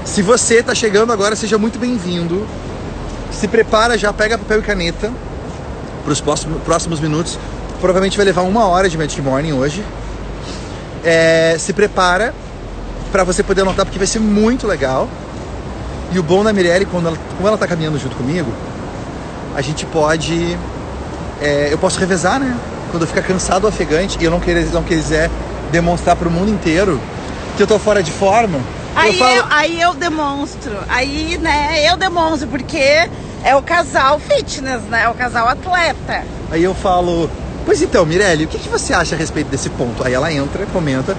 Se você tá chegando agora, seja muito bem-vindo. Se prepara, já pega papel e caneta para os próximos minutos. Provavelmente vai levar 1 hora de Magic Morning hoje. Se prepara para você poder anotar, porque vai ser muito legal. E o bom da Mirelle, como ela tá caminhando junto comigo, a gente pode... eu posso revezar, né? Quando eu ficar cansado ou ofegante e eu não quiser demonstrar pro mundo inteiro que eu tô fora de forma, aí eu demonstro. Aí, né, eu demonstro, porque é o casal fitness, né? É o casal atleta. Aí eu falo, pois então, Mirelle, o que você acha a respeito desse ponto? Aí ela entra, comenta,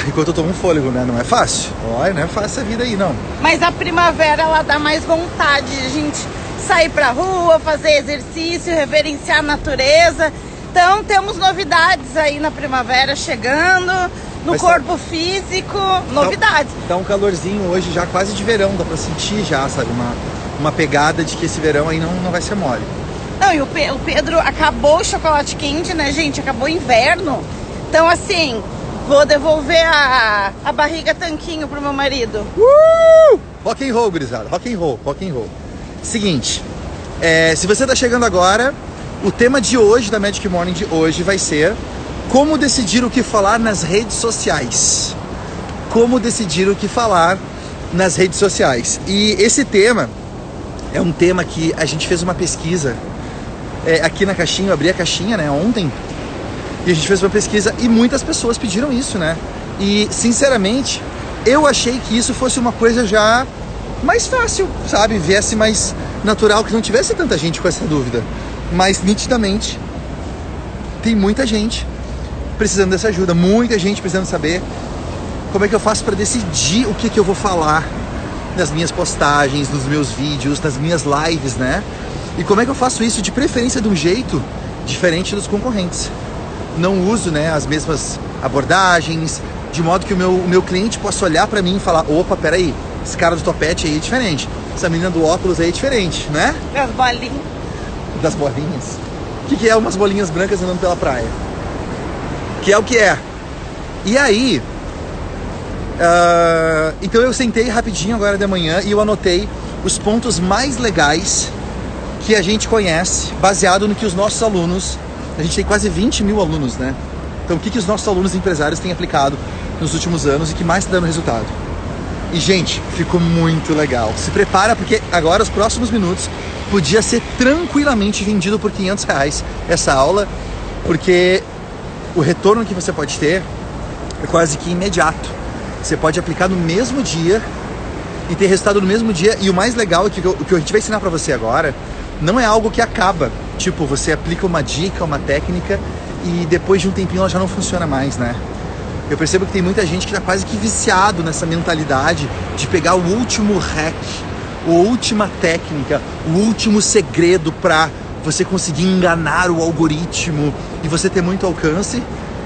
enquanto eu tomo um fôlego, né? Não é fácil. Olha, não é fácil essa vida aí, não. Mas a primavera, ela dá mais vontade de a gente sair pra rua, fazer exercício, reverenciar a natureza. Então temos novidades aí na primavera chegando, no corpo físico, novidades. Tá um calorzinho hoje, já quase de verão, dá pra sentir já, sabe? Uma pegada de que esse verão aí não vai ser mole. Não, e o Pedro acabou o chocolate quente, né, gente? Acabou o inverno. Então, assim, vou devolver a barriga tanquinho pro meu marido. Rock and roll, gurizada, rock and roll. Seguinte, se você tá chegando agora, o tema de hoje, da Magic Morning de hoje, vai ser como decidir o que falar nas redes sociais. Como decidir o que falar nas redes sociais. E esse tema é um tema que a gente fez uma pesquisa aqui na caixinha, eu abri a caixinha, né, ontem, e a gente fez uma pesquisa e muitas pessoas pediram isso, né? E, sinceramente, eu achei que isso fosse uma coisa já mais fácil, sabe? Viesse mais natural, que não tivesse tanta gente com essa dúvida. Mas, nitidamente, tem muita gente precisando dessa ajuda, muita gente precisando saber como é que eu faço para decidir o que eu vou falar nas minhas postagens, nos meus vídeos, nas minhas lives, né? E como é que eu faço isso de preferência de um jeito diferente dos concorrentes. Não uso, né, as mesmas abordagens, de modo que o meu cliente possa olhar para mim e falar, opa, peraí, esse cara do topete aí é diferente, essa menina do óculos aí é diferente, né? Das bolinhas. Das bolinhas? O que é umas bolinhas brancas andando pela praia? Que é o que é. E aí, então eu sentei rapidinho agora de manhã e eu anotei os pontos mais legais que a gente conhece, baseado no que os nossos alunos, a gente tem quase 20 mil alunos, né? Então o que os nossos alunos empresários têm aplicado nos últimos anos e que mais está dando resultado. E, gente, ficou muito legal. Se prepara, porque agora, os próximos minutos, podia ser tranquilamente vendido por R$500 essa aula, porque o retorno que você pode ter é quase que imediato. Você pode aplicar no mesmo dia e ter resultado no mesmo dia. E o mais legal é que o que a gente vai ensinar para você agora não é algo que acaba. Tipo, você aplica uma dica, uma técnica e depois de um tempinho ela já não funciona mais, né? Eu percebo que tem muita gente que tá quase que viciado nessa mentalidade de pegar o último hack, a última técnica, o último segredo para você conseguir enganar o algoritmo e você ter muito alcance.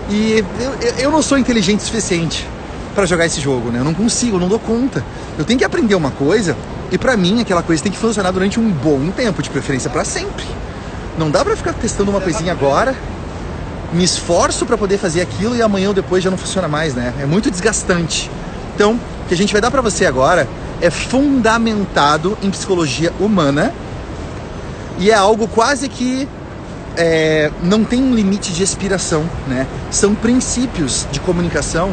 E eu não sou inteligente o suficiente para jogar esse jogo, né? Eu não consigo, eu não dou conta. Eu tenho que aprender uma coisa e para mim aquela coisa tem que funcionar durante um bom tempo, de preferência para sempre. Não dá para ficar testando uma coisinha agora, me esforço para poder fazer aquilo e amanhã ou depois já não funciona mais, né? É muito desgastante. Então, o que a gente vai dar para você agora é fundamentado em psicologia humana e é algo quase que não tem um limite de expiração, né? São princípios de comunicação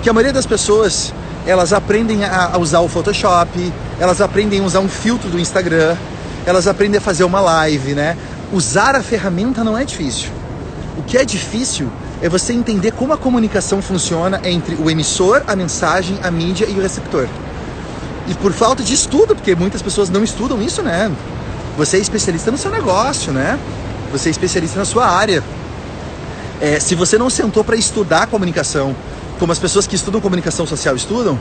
que a maioria das pessoas, elas aprendem a usar o Photoshop, elas aprendem a usar um filtro do Instagram, elas aprendem a fazer uma live, né? Usar a ferramenta não é difícil. O que é difícil é você entender como a comunicação funciona entre o emissor, a mensagem, a mídia e o receptor. E por falta de estudo, porque muitas pessoas não estudam isso, né? Você é especialista no seu negócio, né? Você é especialista na sua área. Se você não sentou para estudar a comunicação, como as pessoas que estudam comunicação social estudam,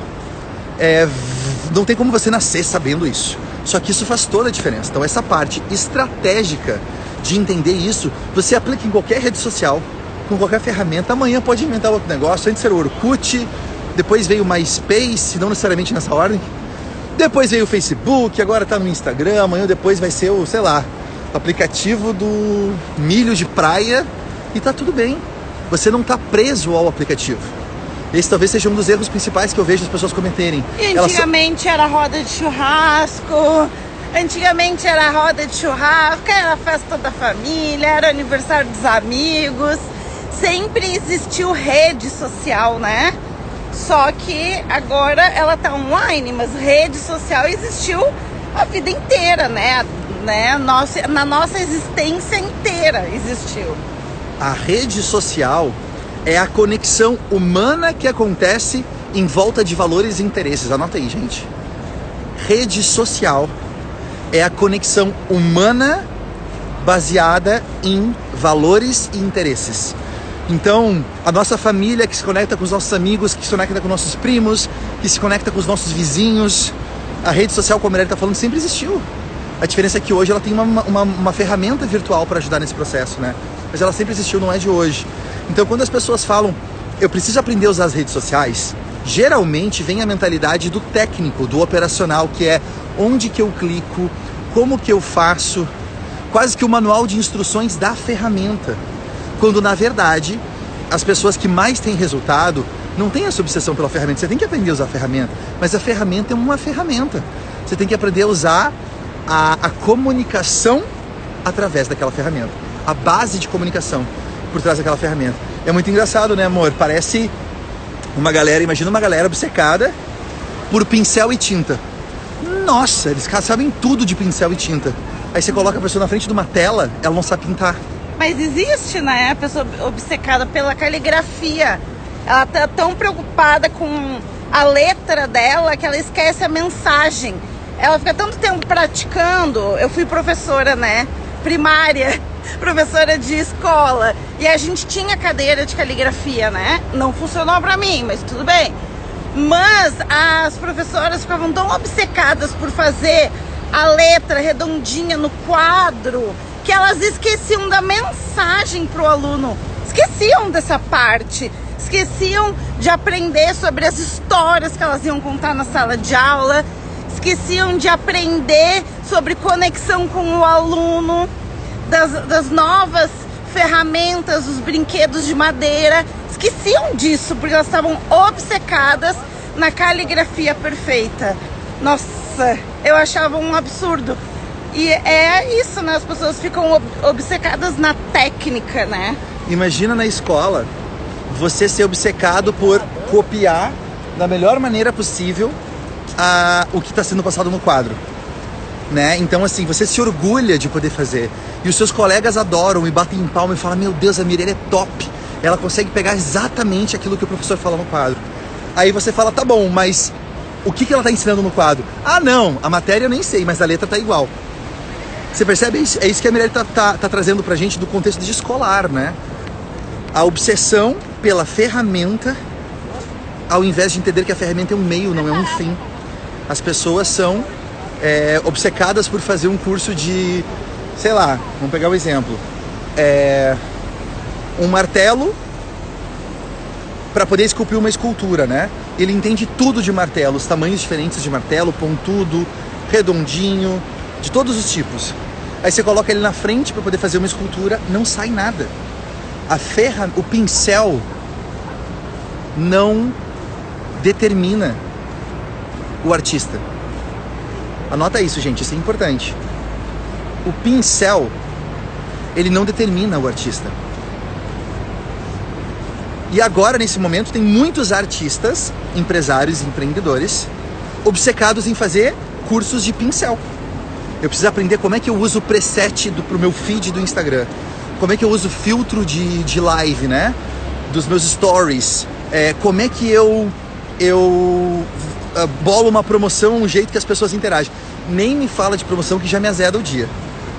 não tem como você nascer sabendo isso. Só que isso faz toda a diferença. Então essa parte estratégica de entender isso, você aplica em qualquer rede social, com qualquer ferramenta. Amanhã pode inventar outro negócio. Antes era o Orkut, depois veio o MySpace, não necessariamente nessa ordem. Depois veio o Facebook, agora tá no Instagram. Amanhã depois vai ser o, sei lá, o aplicativo do milho de praia. E tá tudo bem. Você não tá preso ao aplicativo. Esse talvez seja um dos erros principais que eu vejo as pessoas cometerem. E antigamente era roda de churrasco, era a festa da família, era aniversário dos amigos. Sempre existiu rede social, né? Só que agora ela tá online, mas rede social existiu a vida inteira, né? Na nossa existência inteira existiu. A rede social é a conexão humana que acontece em volta de valores e interesses. Anota aí, gente. Rede social é a conexão humana baseada em valores e interesses. Então, a nossa família que se conecta com os nossos amigos, que se conecta com nossos primos, que se conecta com os nossos vizinhos. A rede social, como a Mirelle está falando, sempre existiu. A diferença é que hoje ela tem uma ferramenta virtual para ajudar nesse processo, né? Mas ela sempre existiu, não é de hoje. Então, quando as pessoas falam, eu preciso aprender a usar as redes sociais, geralmente vem a mentalidade do técnico, do operacional, que é onde que eu clico, como que eu faço, quase que o manual de instruções da ferramenta. Quando, na verdade, as pessoas que mais têm resultado não têm essa obsessão pela ferramenta. Você tem que aprender a usar a ferramenta, mas a ferramenta é uma ferramenta. Você tem que aprender a usar a comunicação através daquela ferramenta. A base de comunicação por trás daquela ferramenta. É muito engraçado, né, amor? Parece imagina uma galera obcecada por pincel e tinta. Nossa, eles sabem tudo de pincel e tinta. Aí você coloca a pessoa na frente de uma tela, ela não sabe pintar. Mas existe, né, a pessoa obcecada pela caligrafia. Ela tá tão preocupada com a letra dela que ela esquece a mensagem. Ela fica tanto tempo praticando. Eu fui professora, né, primária, professora de escola, e a gente tinha cadeira de caligrafia, né? Não funcionou pra mim, mas tudo bem. Mas as professoras ficavam tão obcecadas por fazer a letra redondinha no quadro que elas esqueciam da mensagem pro aluno. Esqueciam dessa parte. Esqueciam de aprender sobre as histórias que elas iam contar na sala de aula. Esqueciam de aprender sobre conexão com o aluno, das novas ferramentas, os brinquedos de madeira. Esqueciam disso, porque elas estavam obcecadas na caligrafia perfeita. Nossa, eu achava um absurdo. E é isso, né? As pessoas ficam obcecadas na técnica, né? Imagina na escola você ser obcecado por copiar da melhor maneira possível o que está sendo passado no quadro, né? Então, assim, você se orgulha de poder fazer. E os seus colegas adoram e batem em palma e falam: meu Deus, a Mirelle é top. Ela consegue pegar exatamente aquilo que o professor fala no quadro. Aí você fala: tá bom, mas o que ela está ensinando no quadro? Ah, não, a matéria eu nem sei, mas a letra tá igual. Você percebe? É isso que a Mirelle tá trazendo pra gente do contexto de escolar, né? A obsessão pela ferramenta, ao invés de entender que a ferramenta é um meio, não é um fim. As pessoas são obcecadas por fazer um curso de, sei lá, vamos pegar um exemplo. Um martelo para poder esculpir uma escultura, né? Ele entende tudo de martelo, os tamanhos diferentes de martelo, pontudo, redondinho, de todos os tipos. Aí você coloca ele na frente para poder fazer uma escultura, não sai nada. O pincel não determina o artista. Anota isso, gente, isso é importante. O pincel, ele não determina o artista. E agora, nesse momento, tem muitos artistas, empresários, empreendedores, obcecados em fazer cursos de pincel. Eu preciso aprender como é que eu uso o preset pro meu feed do Instagram. Como é que eu uso filtro de live, né? Dos meus stories. Como é que eu bolo uma promoção, um jeito que as pessoas interagem. Nem me fala de promoção que já me azeda o dia.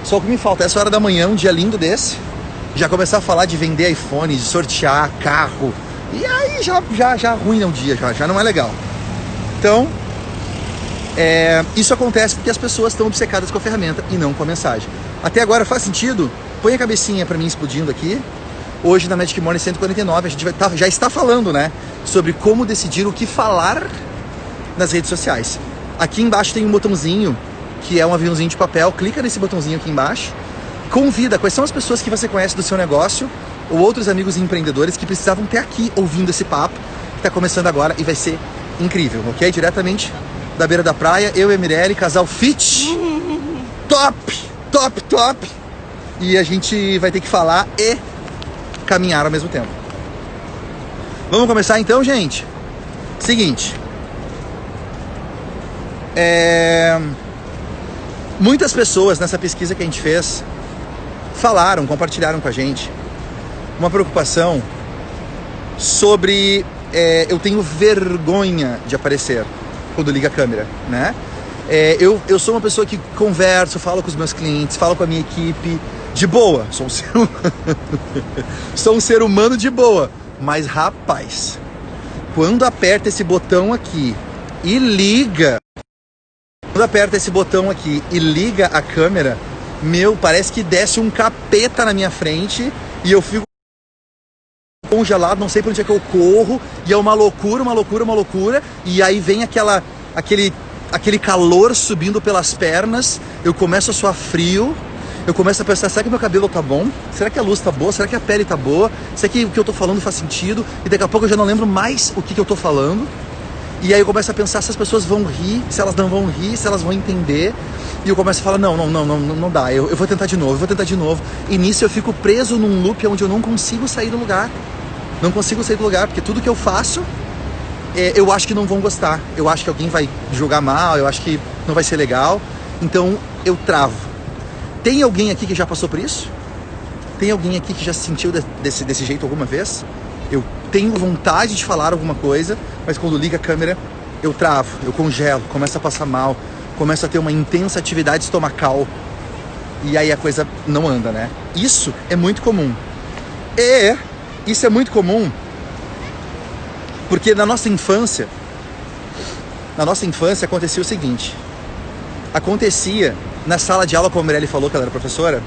Só o que me falta é essa hora da manhã, um dia lindo desse, já começar a falar de vender iPhone, de sortear carro. E aí já arruina o dia, já não é legal. Então, isso acontece porque as pessoas estão obcecadas com a ferramenta e não com a mensagem. Até agora faz sentido? Põe a cabecinha pra mim explodindo aqui. Hoje na Magic Morning 149 a gente já está falando, né, sobre como decidir o que falar nas redes sociais. Aqui embaixo tem um botãozinho que é um aviãozinho de papel. Clica nesse botãozinho aqui embaixo. Convida quais são as pessoas que você conhece do seu negócio ou outros amigos empreendedores que precisavam ter aqui ouvindo esse papo. tá começando agora e vai ser incrível, ok? Diretamente da beira da praia, eu e a Mirelle, casal fit, top, top, top. E a gente vai ter que falar e caminhar ao mesmo tempo. Vamos começar então, gente? Seguinte. Muitas pessoas nessa pesquisa que a gente fez falaram, compartilharam com a gente uma preocupação sobre eu tenho vergonha de aparecer quando liga a câmera, né? Eu sou uma pessoa que converso, falo com os meus clientes, falo com a minha equipe de boa. Sou um ser humano de boa. Mas rapaz, quando aperta esse botão aqui e liga, a câmera, parece que desce um capeta na minha frente e eu fico congelado, não sei pra onde é que eu corro, e é uma loucura, e aí vem aquele calor subindo pelas pernas, eu começo a suar frio, eu começo a pensar, será que meu cabelo tá bom? Será que a luz tá boa? Será que a pele tá boa? Será que o que eu tô falando faz sentido? E daqui a pouco eu já não lembro mais o que eu tô falando. E aí eu começo a pensar se as pessoas vão rir, se elas não vão rir, se elas vão entender. E eu começo a falar, não dá, eu vou tentar de novo, E nisso eu fico preso num loop onde eu não consigo sair do lugar. Porque tudo que eu faço, eu acho que não vão gostar. Eu acho que alguém vai julgar mal, eu acho que não vai ser legal. Então eu travo. Tem alguém aqui que já passou por isso? Tem alguém aqui que já se sentiu desse jeito alguma vez? Eu tenho vontade de falar alguma coisa, mas quando liga a câmera, eu travo, eu congelo, começo a passar mal, começo a ter uma intensa atividade estomacal. E aí a coisa não anda, né? Isso é muito comum. Isso é muito comum porque na nossa infância acontecia o seguinte. Acontecia na sala de aula, como a Mirelle falou que ela era professora.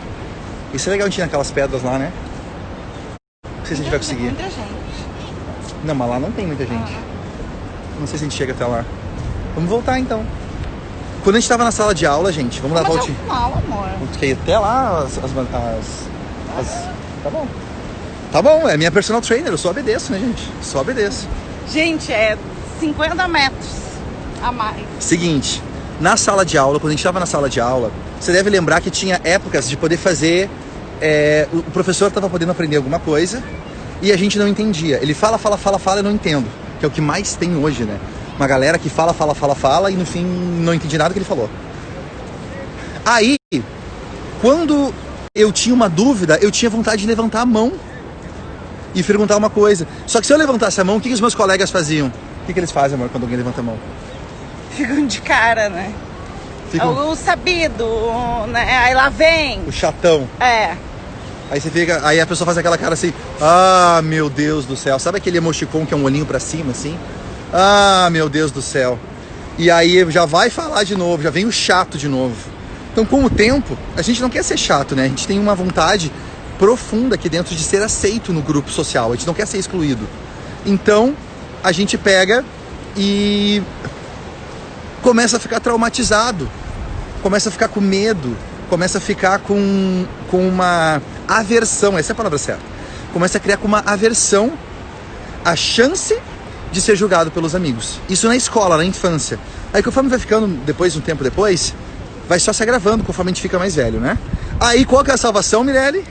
Isso é legal, a gente ir naquelas pedras lá, né? Não sei se a gente vai conseguir. Muita gente. Não, mas lá não tem muita gente. Não sei se a gente chega até lá. Vamos voltar então. Quando a gente tava na sala de aula, gente, vamos dar a voltinha. Amor. Fiquei até lá Tá bom. Tá bom, é minha personal trainer, eu só obedeço, né, gente? Só obedeço. Gente, é 50 metros a mais. Seguinte, na sala de aula, quando a gente estava na sala de aula, você deve lembrar que tinha épocas de poder fazer... o professor estava podendo aprender alguma coisa e a gente não entendia. Ele fala, eu não entendo. Que é o que mais tem hoje, né? Uma galera que fala e no fim não entendi nada que ele falou. Aí, quando eu tinha uma dúvida, eu tinha vontade de levantar a mão e perguntar uma coisa. Só que se eu levantasse a mão, o que os meus colegas faziam? O que eles fazem, amor, quando alguém levanta a mão? Ficam de cara, né? O sabido, né? Aí lá vem. O chatão. Aí a pessoa faz aquela cara assim, ah, meu Deus do céu. Sabe aquele emoticon que é um olhinho pra cima, assim? Ah, meu Deus do céu. E aí já vai falar de novo, já vem o chato de novo. Então, com o tempo, a gente não quer ser chato, né? A gente tem uma vontade profunda aqui dentro de ser aceito no grupo social. A gente não quer ser excluído. Então, a gente pega e começa a ficar traumatizado, começa a ficar com medo, começa a ficar com uma aversão, essa é a palavra certa. Começa a criar com uma aversão a chance de ser julgado pelos amigos. Isso na escola, na infância. Aí conforme vai ficando um tempo depois, vai só se agravando conforme a gente fica mais velho, né? Aí qual que é a salvação, Mirelle?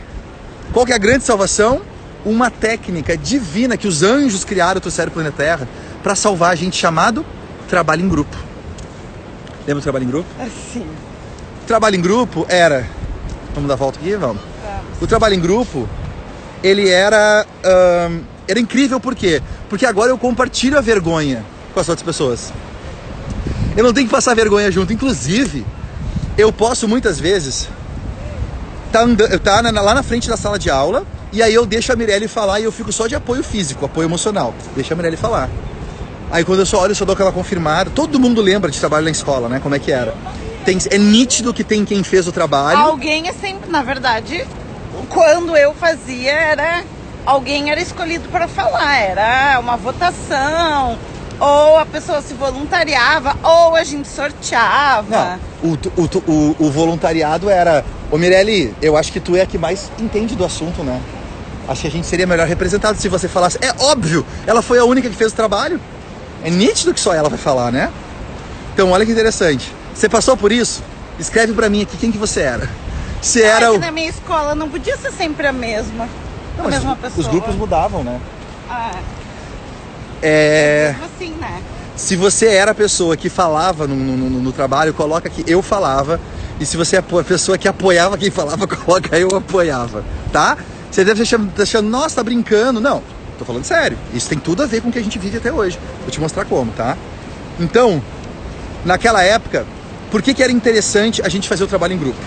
Qual que é a grande salvação? Uma técnica divina que os anjos criaram, trouxeram para o planeta Terra, para salvar a gente, chamado trabalho em grupo. Lembra do trabalho em grupo? Sim. O trabalho em grupo era... Vamos dar a volta aqui? Vamos. O trabalho em grupo, ele era incrível, por quê? Porque agora eu compartilho a vergonha com as outras pessoas. Eu não tenho que passar vergonha junto. Inclusive, eu posso muitas vezes tá lá na frente da sala de aula e aí eu deixo a Mirelle falar e eu fico só de apoio físico, apoio emocional. Deixa a Mirelle falar. Aí quando eu só olho, eu só dou aquela confirmada. Todo mundo lembra de trabalho na escola, né? Como é que era. É nítido que tem quem fez o trabalho. Alguém é sempre, na verdade, quando eu fazia, alguém era escolhido para falar. Era uma votação, ou a pessoa se voluntariava, ou a gente sorteava. Não, o voluntariado era... Ô Mirelle, eu acho que tu é a que mais entende do assunto, né? Acho que a gente seria melhor representado se você falasse. É óbvio, ela foi a única que fez o trabalho. É nítido que só ela vai falar, né? Então, olha que interessante. Você passou por isso? Escreve pra mim aqui quem que você era. Você era que na minha escola não podia ser sempre a mesma. Não, a mesma mas pessoa. os grupos mudavam, né? Mesmo assim, né? Se você era a pessoa que falava no trabalho, coloca aqui eu falava. E se você é a pessoa que apoiava quem falava, coloca eu apoiava, tá? Você deve estar achando, nossa, tá brincando. Não, tô falando sério. Isso tem tudo a ver com o que a gente vive até hoje. Vou te mostrar como, tá? Então, naquela época, por que era interessante a gente fazer o trabalho em grupo?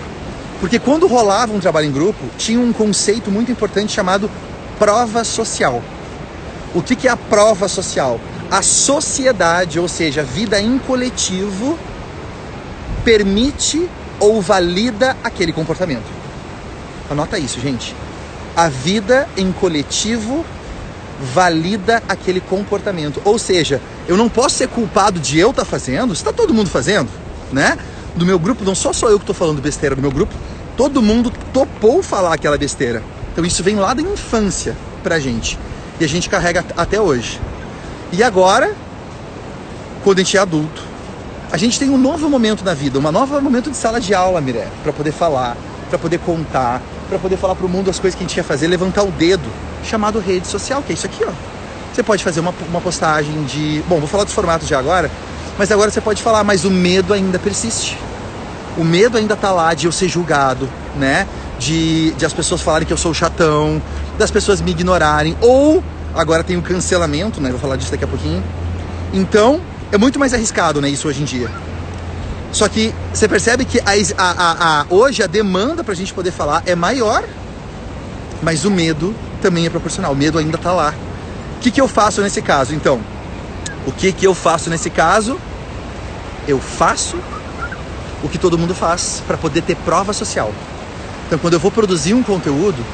Porque quando rolava um trabalho em grupo, tinha um conceito muito importante chamado prova social. O que é a prova social? A sociedade, ou seja, a vida em coletivo, permite ou valida aquele comportamento. Anota isso, gente. A vida em coletivo valida aquele comportamento. Ou seja, eu não posso ser culpado de eu estar fazendo, se está todo mundo fazendo, né? Do meu grupo, não só sou eu que estou falando besteira do meu grupo, todo mundo topou falar aquela besteira. Então isso vem lá da infância pra gente. E a gente carrega até hoje. E agora, quando a gente é adulto, a gente tem um novo momento na vida, um novo momento de sala de aula, Miré, para poder falar, para poder contar, para poder falar pro mundo as coisas que a gente ia fazer, levantar o dedo, chamado rede social, que é isso aqui, ó. Você pode fazer uma postagem de... Bom, vou falar dos formatos já agora, mas agora você pode falar, mas o medo ainda persiste. O medo ainda tá lá de eu ser julgado, né? De as pessoas falarem que eu sou o chatão, das pessoas me ignorarem, ou agora tem o cancelamento, né? Vou falar disso daqui a pouquinho. Então, é muito mais arriscado, né? Isso hoje em dia. Só que você percebe que hoje a demanda pra gente poder falar é maior, mas o medo também é proporcional. O medo ainda tá lá. O que eu faço nesse caso, então? O que eu faço nesse caso? Eu faço o que todo mundo faz para poder ter prova social. Então, quando eu vou produzir um conteúdo,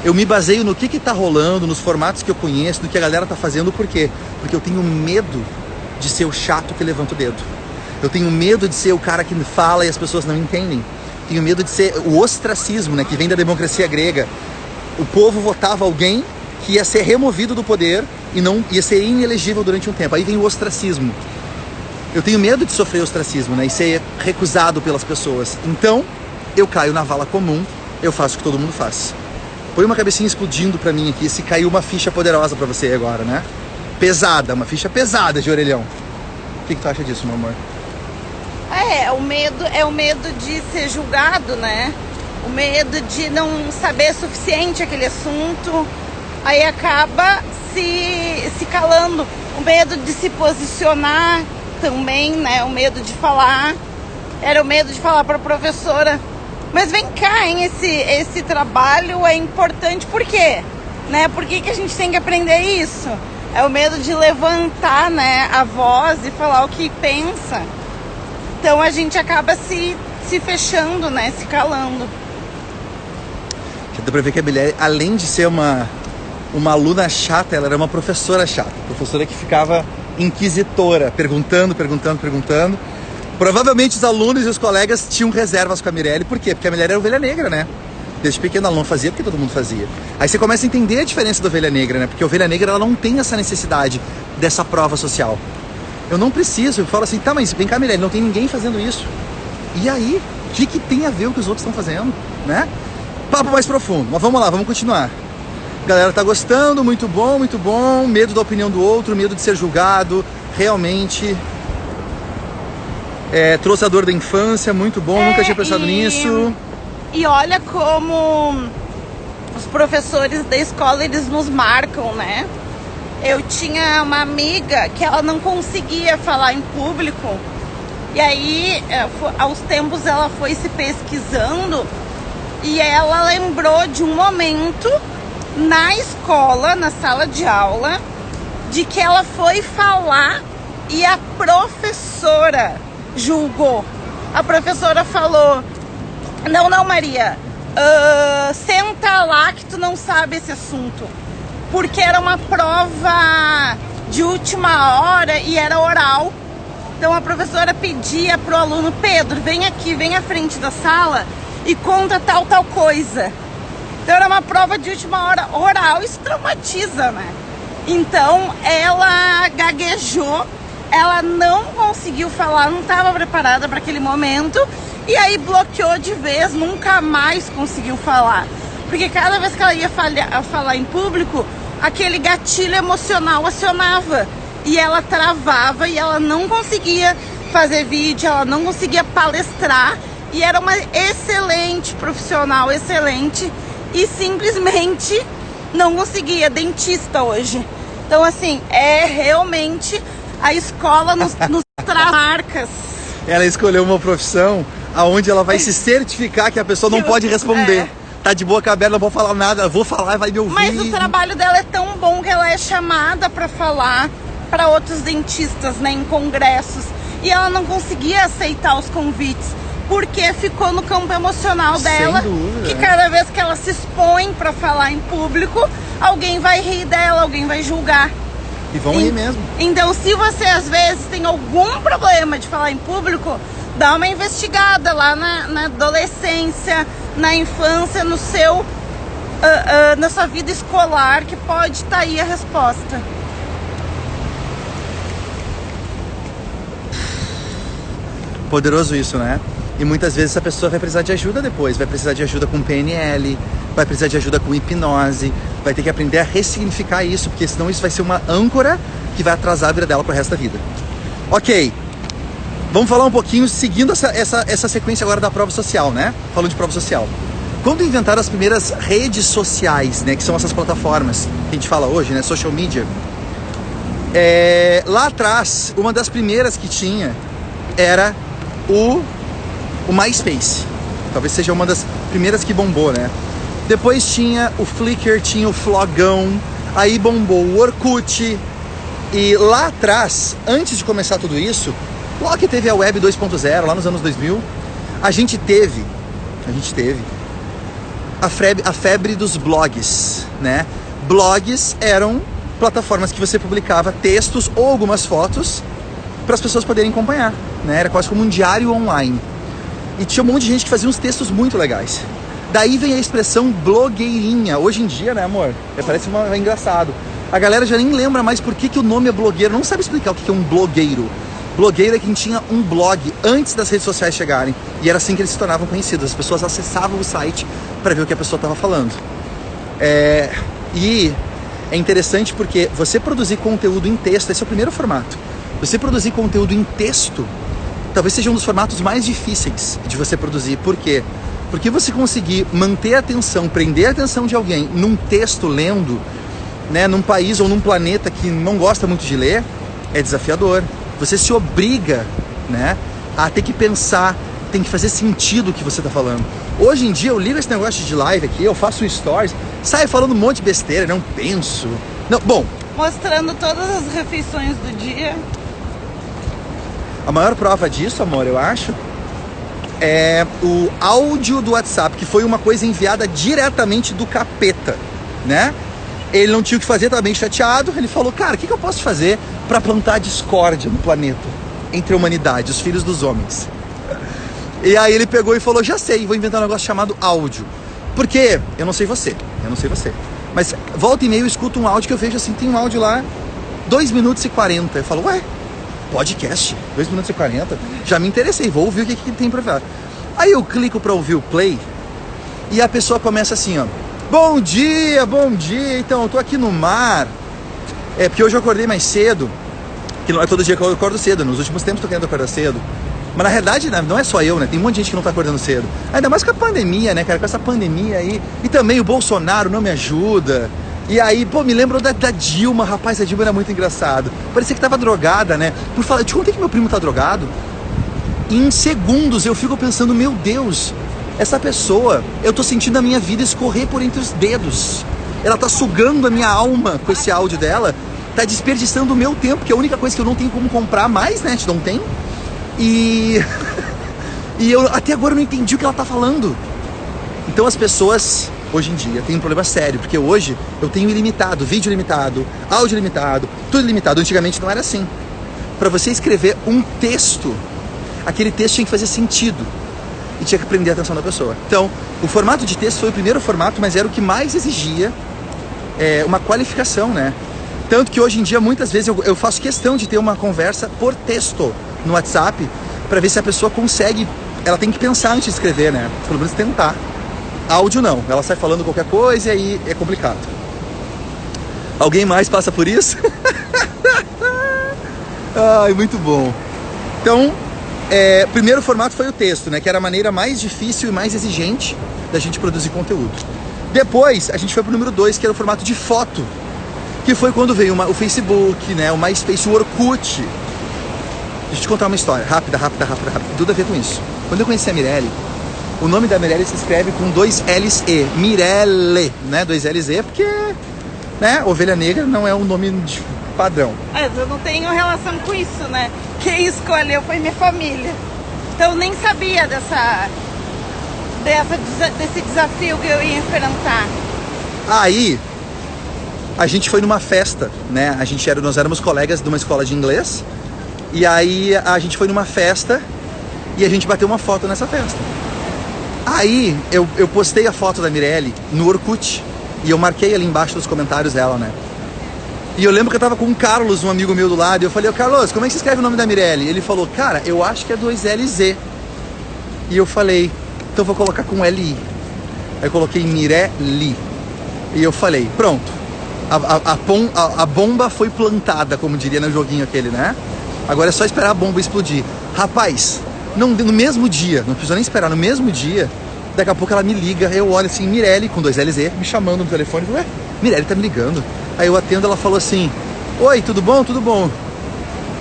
eu me baseio no que tá rolando, nos formatos que eu conheço, no que a galera tá fazendo. Por quê? Porque eu tenho medo de ser o chato que levanta o dedo. Eu tenho medo de ser o cara que fala e as pessoas não entendem. Tenho medo de ser o ostracismo, né, que vem da democracia grega. O povo votava alguém que ia ser removido do poder e não ia ser inelegível durante um tempo. Aí vem o ostracismo. Eu tenho medo de sofrer ostracismo, né, e ser recusado pelas pessoas. Então, eu caio na vala comum, eu faço o que todo mundo faz. Põe uma cabecinha explodindo pra mim aqui, se caiu uma ficha poderosa pra você agora, né? Pesada, uma ficha pesada de orelhão. O que tu acha disso, meu amor? O medo de ser julgado, né? O medo de não saber suficiente aquele assunto, aí acaba se calando. O medo de se posicionar também, né? O medo de falar. Era o medo de falar para a professora. Mas vem cá, hein? Esse trabalho é importante. Por quê? Né? Por que a gente tem que aprender isso? É o medo de levantar, né, a voz e falar o que pensa. Então a gente acaba se fechando, né? Se calando. Já dá pra ver que a Billy, além de ser uma aluna chata, ela era uma professora chata. Professora que ficava inquisitora, perguntando. Provavelmente os alunos e os colegas tinham reservas com a Mirelle. Por quê? Porque a Mirelle era ovelha negra, né? Desde pequeno ela não fazia porque todo mundo fazia. Aí você começa a entender a diferença da ovelha negra, né? Porque a ovelha negra ela não tem essa necessidade dessa prova social. Eu não preciso, eu falo assim, tá, mas vem cá, Mirelle, não tem ninguém fazendo isso. E aí? O que tem a ver com o que os outros estão fazendo, né? Papo mais profundo, mas vamos lá, vamos continuar. Galera, tá gostando, muito bom, medo da opinião do outro, medo de ser julgado, realmente. Trouxe a dor da infância, muito bom, nunca tinha pensado nisso. E olha como os professores da escola, eles nos marcam, né? Eu tinha uma amiga que ela não conseguia falar em público. E aí, aos tempos, ela foi se pesquisando e ela lembrou de um momento na escola, na sala de aula, de que ela foi falar e a professora julgou. A professora falou: não, Maria, senta lá que tu não sabe esse assunto. Porque era uma prova de última hora e era oral. Então a professora pedia pro aluno: Pedro, vem aqui, vem à frente da sala e conta tal coisa. Então era uma prova de última hora oral, isso traumatiza, né? Então ela gaguejou, ela não conseguiu falar, não estava preparada para aquele momento e aí bloqueou de vez, nunca mais conseguiu falar. Porque cada vez que ela ia falar em público, aquele gatilho emocional acionava e ela travava e ela não conseguia fazer vídeo, ela não conseguia palestrar e era uma excelente profissional, excelente, e simplesmente não conseguia, dentista hoje. Então assim, é realmente a escola nos marcas. Ela escolheu uma profissão aonde ela vai se certificar que a pessoa não pode responder. Tá de boca aberta, não vou falar nada, eu vou falar e vai me ouvir. Mas o trabalho dela é tão bom que ela é chamada para falar para outros dentistas, né, em congressos. E ela não conseguia aceitar os convites, porque ficou no campo emocional dela, que cada vez que ela se expõe para falar em público, alguém vai rir dela, alguém vai julgar. E vão rir mesmo. Então, se você às vezes tem algum problema de falar em público, dá uma investigada lá na adolescência, na infância, no seu, na sua vida escolar, que pode estar aí a resposta. Poderoso isso, né? E muitas vezes essa pessoa vai precisar de ajuda depois, vai precisar de ajuda com PNL, vai precisar de ajuda com hipnose, vai ter que aprender a ressignificar isso, porque senão isso vai ser uma âncora que vai atrasar a vida dela pro resto da vida. Ok, vamos falar um pouquinho, seguindo essa sequência agora da prova social, né? Falando de prova social. Quando inventaram as primeiras redes sociais, né, que são essas plataformas que a gente fala hoje, né, social media, lá atrás, uma das primeiras que tinha era o MySpace. Talvez seja uma das primeiras que bombou, né? Depois tinha o Flickr, tinha o Flogão, aí bombou o Orkut. E lá atrás, antes de começar tudo isso, logo que teve a Web 2.0, lá nos anos 2000, a gente teve a febre dos blogs, né? Blogs eram plataformas que você publicava textos ou algumas fotos para as pessoas poderem acompanhar, né? Era quase como um diário online. E tinha um monte de gente que fazia uns textos muito legais. Daí vem a expressão blogueirinha. Hoje em dia, né, amor? Parece engraçado. A galera já nem lembra mais por que o nome é blogueiro. Não sabe explicar o que é um blogueiro. Blogueiro é quem tinha um blog antes das redes sociais chegarem. E era assim que eles se tornavam conhecidos. As pessoas acessavam o site para ver o que a pessoa estava falando. E é interessante porque você produzir conteúdo em texto, esse é o primeiro formato. Você produzir conteúdo em texto talvez seja um dos formatos mais difíceis de você produzir. Por quê? Porque você conseguir manter a atenção, prender a atenção de alguém num texto lendo, né, num país ou num planeta que não gosta muito de ler, é desafiador. Você se obriga, né, a ter que pensar, tem que fazer sentido o que você está falando. Hoje em dia eu ligo esse negócio de live aqui, eu faço stories, saio falando um monte de besteira, não penso. Não, bom. Mostrando todas as refeições do dia. A maior prova disso, amor, eu acho, é o áudio do WhatsApp, que foi uma coisa enviada diretamente do capeta, né? Ele não tinha o que fazer, estava bem chateado, ele falou, cara, o que eu posso fazer para plantar discórdia no planeta, entre a humanidade, os filhos dos homens? E aí ele pegou e falou, já sei, vou inventar um negócio chamado áudio. Porque, eu não sei você, mas volta e meia eu escuto um áudio que eu vejo assim, tem um áudio lá, 2 minutos e 40, eu falo, ué, podcast, 2 minutos e 40, já me interessei, vou ouvir o que tem pra falar. Aí eu clico pra ouvir o play e a pessoa começa assim, ó, bom dia, então eu tô aqui no mar, porque hoje eu acordei mais cedo, que não é todo dia que eu acordo cedo, nos últimos tempos tô querendo acordar cedo, mas na realidade não é só eu, né, tem um monte de gente que não tá acordando cedo, ainda mais com a pandemia, né, cara, com essa pandemia aí, e também o Bolsonaro não me ajuda. E aí, pô, me lembro da Dilma, rapaz, a Dilma era muito engraçado. Parecia que tava drogada, né? Por falar, eu te contei que meu primo tá drogado. E em segundos eu fico pensando, meu Deus, essa pessoa, eu tô sentindo a minha vida escorrer por entre os dedos. Ela tá sugando a minha alma com esse áudio dela, tá desperdiçando o meu tempo, que é a única coisa que eu não tenho como comprar mais, né? Não tem. E eu até agora não entendi o que ela tá falando. Então as pessoas hoje em dia tem um problema sério, porque hoje eu tenho ilimitado, vídeo limitado, áudio limitado, tudo limitado. Antigamente não era assim. Para você escrever um texto, aquele texto tinha que fazer sentido. e tinha que prender a atenção da pessoa. Então, o formato de texto foi o primeiro formato, mas era o que mais exigia uma qualificação, né? Tanto que hoje em dia, muitas vezes, eu faço questão de ter uma conversa por texto no WhatsApp, para ver se a pessoa consegue, ela tem que pensar antes de escrever, né? Pelo menos tentar. Áudio não, ela sai falando qualquer coisa e aí é complicado. Alguém mais passa por isso? Ai, muito bom. Então, primeiro formato foi o texto, né? Que era a maneira mais difícil e mais exigente da gente produzir conteúdo. Depois, a gente foi pro número 2, que era o formato de foto, que foi quando veio o Facebook, né? O MySpace, o Orkut. Deixa eu te contar uma história, rápida. Tudo a ver com isso. Quando eu conheci a Mirelle, o nome da Mirelle se escreve com 2 L's E. Mirelle, né? 2 L's E, porque, né? Ovelha negra não é um nome padrão. Mas eu não tenho relação com isso, né? Quem escolheu foi minha família. Então eu nem sabia desse desafio que eu ia enfrentar. Aí, a gente foi numa festa, né? Nós éramos colegas de uma escola de inglês. E aí a gente foi numa festa e a gente bateu uma foto nessa festa. Aí eu postei a foto da Mirelle no Orkut e eu marquei ali embaixo nos comentários dela, né? E eu lembro que eu tava com o Carlos, um amigo meu do lado, e eu falei, Carlos, como é que você escreve o nome da Mirelle? Ele falou, cara, eu acho que é 2 LZ. E eu falei, então eu vou colocar com LI. Aí eu coloquei Mirelle. E eu falei, pronto, a bomba foi plantada, como diria no joguinho aquele, né? Agora é só esperar a bomba explodir. Rapaz, no mesmo dia, não precisou nem esperar, no mesmo dia, daqui a pouco ela me liga, eu olho assim, Mirelle, com 2 LZ, me chamando no telefone, ué, Mirelle tá me ligando. Aí eu atendo, ela falou assim, oi, tudo bom? Tudo bom.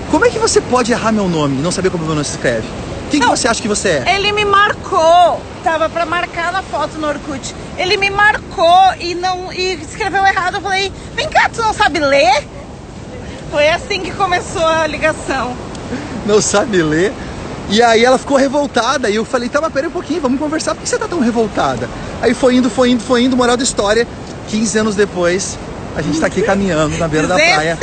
Como é que você pode errar meu nome e não saber como meu nome se escreve? Quem que você acha que você é? Ele me marcou, tava pra marcar na foto no Orkut. Ele me marcou e escreveu errado. Eu falei, vem cá, tu não sabe ler? Foi assim que começou a ligação. Não sabe ler? E aí ela ficou revoltada e eu falei, tá, mas pera um pouquinho, vamos conversar, por que você tá tão revoltada? Aí foi indo, moral da história, 15 anos depois, a gente tá aqui caminhando na beira da praia.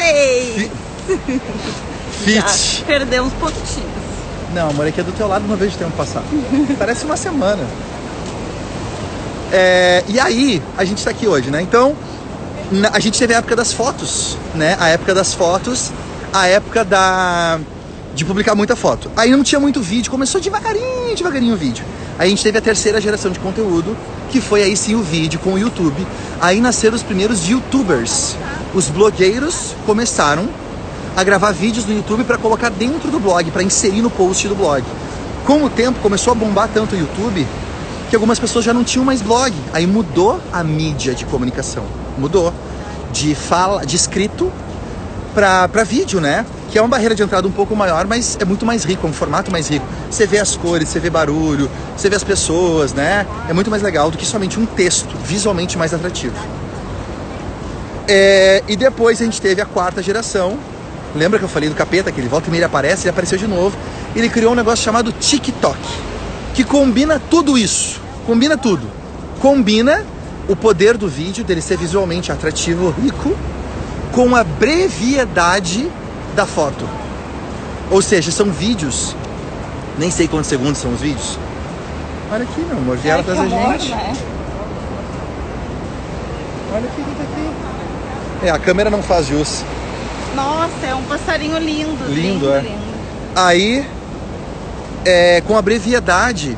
Fit. Perdeu uns pontinhos. Não, amor, aqui é do teu lado, não vejo o tempo passar. Parece uma semana. E aí, a gente tá aqui hoje, né? Então, a gente teve a época das fotos, né? A época das fotos, a época de publicar muita foto. Aí não tinha muito vídeo, começou devagarinho o vídeo. Aí a gente teve a terceira geração de conteúdo, que foi aí sim o vídeo com o YouTube. Aí nasceram os primeiros YouTubers. Os blogueiros começaram a gravar vídeos no YouTube para colocar dentro do blog, para inserir no post do blog. Com o tempo começou a bombar tanto o YouTube que algumas pessoas já não tinham mais blog. Aí mudou a mídia de comunicação. Mudou de escrito para vídeo, né? Que é uma barreira de entrada um pouco maior, mas é muito mais rico, é um formato mais rico. Você vê as cores, você vê barulho, você vê as pessoas, né? É muito mais legal do que somente um texto, visualmente mais atrativo. E depois a gente teve a quarta geração. Lembra que eu falei do capeta, que ele volta e meia aparece, ele apareceu de novo. Ele criou um negócio chamado TikTok, que combina tudo isso, combina tudo. Combina o poder do vídeo, dele ser visualmente atrativo, rico, com a brevidade da foto. Ou seja, são vídeos, nem sei quantos segundos são os vídeos. Olha aqui, meu amor, vieram atrás da gente. Né? Olha aqui, aqui. A câmera não faz jus. Nossa, é um passarinho lindo. Lindo. Lindo. Aí, com a brevidade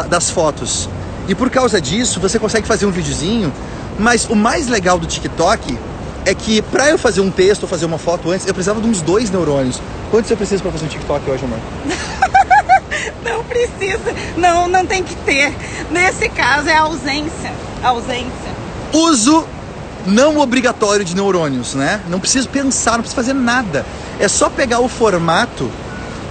das fotos. E por causa disso, você consegue fazer um videozinho. Mas o mais legal do TikTok é que pra eu fazer um texto ou fazer uma foto antes, eu precisava de uns 2 neurônios. Quantos eu preciso pra fazer um TikTok hoje, amor? Não precisa, não tem que ter. Nesse caso é ausência. Uso não obrigatório de neurônios, né? Não preciso pensar, não preciso fazer nada. É só pegar o formato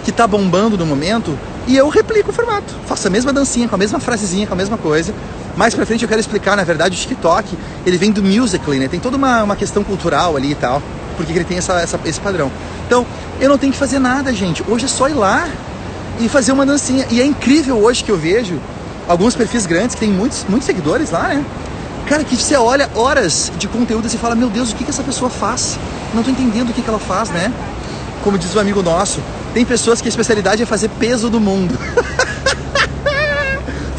que tá bombando no momento e eu replico o formato. Faço a mesma dancinha, com a mesma frasezinha, com a mesma coisa. Mais pra frente eu quero explicar, na verdade, o TikTok, ele vem do Musical.ly, né? Tem toda uma questão cultural ali e tal, porque ele tem esse padrão. Então, eu não tenho que fazer nada, gente. Hoje é só ir lá e fazer uma dancinha. E é incrível hoje que eu vejo alguns perfis grandes que tem muitos seguidores lá, né? Cara, que você olha horas de conteúdo e você fala, meu Deus, o que essa pessoa faz? Não tô entendendo o que ela faz, né? Como diz um amigo nosso, tem pessoas que a especialidade é fazer peso do mundo.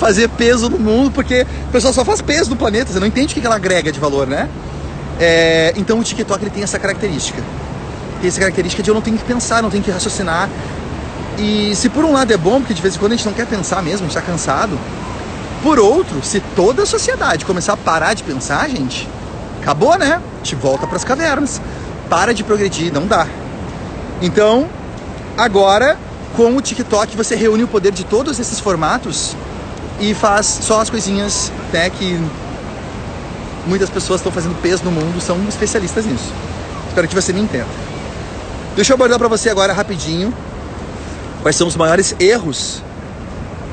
fazer peso no mundo, porque o pessoal só faz peso no planeta, você não entende o que ela agrega de valor, né? Então o TikTok ele tem essa característica. Tem essa característica de eu não tenho que pensar, não tenho que raciocinar. E se por um lado é bom, porque de vez em quando a gente não quer pensar mesmo, a gente tá cansado. Por outro, se toda a sociedade começar a parar de pensar, gente, acabou, né? A gente volta pras cavernas. Para de progredir, não dá. Então, agora, com o TikTok, você reúne o poder de todos esses formatos e faz só as coisinhas, né, que muitas pessoas estão fazendo peso no mundo, são especialistas nisso. Espero que você me entenda. Deixa eu abordar pra você agora rapidinho quais são os maiores erros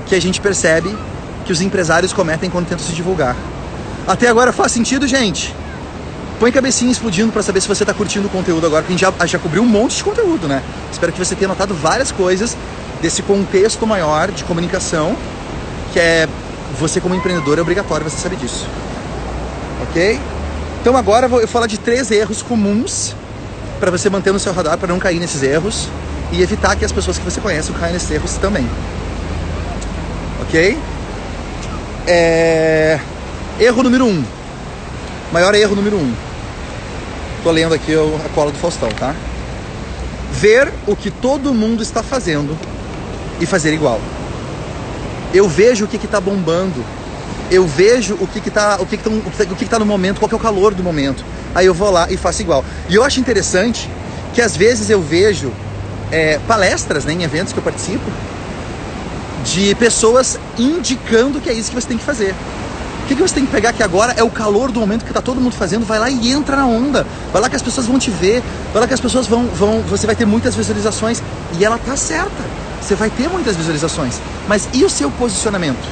que a gente percebe que os empresários cometem quando tentam se divulgar. Até agora faz sentido, gente? Põe cabecinha explodindo pra saber se você tá curtindo o conteúdo agora, porque a gente já cobriu um monte de conteúdo, né? Espero que você tenha notado várias coisas desse contexto maior de comunicação, que é você como empreendedor é obrigatório você saber disso. Ok? Então agora eu vou falar de 3 erros comuns para você manter no seu radar, para não cair nesses erros e evitar que as pessoas que você conhece caiam nesses erros também. Ok? Erro número 1. Maior erro número 1. Tô lendo aqui a cola do Faustão, tá? Ver o que todo mundo está fazendo e fazer igual. Eu vejo o que tá bombando. Eu vejo o que tá no momento, qual que é o calor do momento. Aí eu vou lá e faço igual. E eu acho interessante que às vezes eu vejo palestras, né, em eventos que eu participo, de pessoas indicando que é isso que você tem que fazer. O que você tem que pegar que agora é o calor do momento que tá todo mundo fazendo, vai lá e entra na onda. Vai lá que as pessoas vão te ver, vai lá que as pessoas você vai ter muitas visualizações. E ela tá certa, você vai ter muitas visualizações. Mas e o seu posicionamento?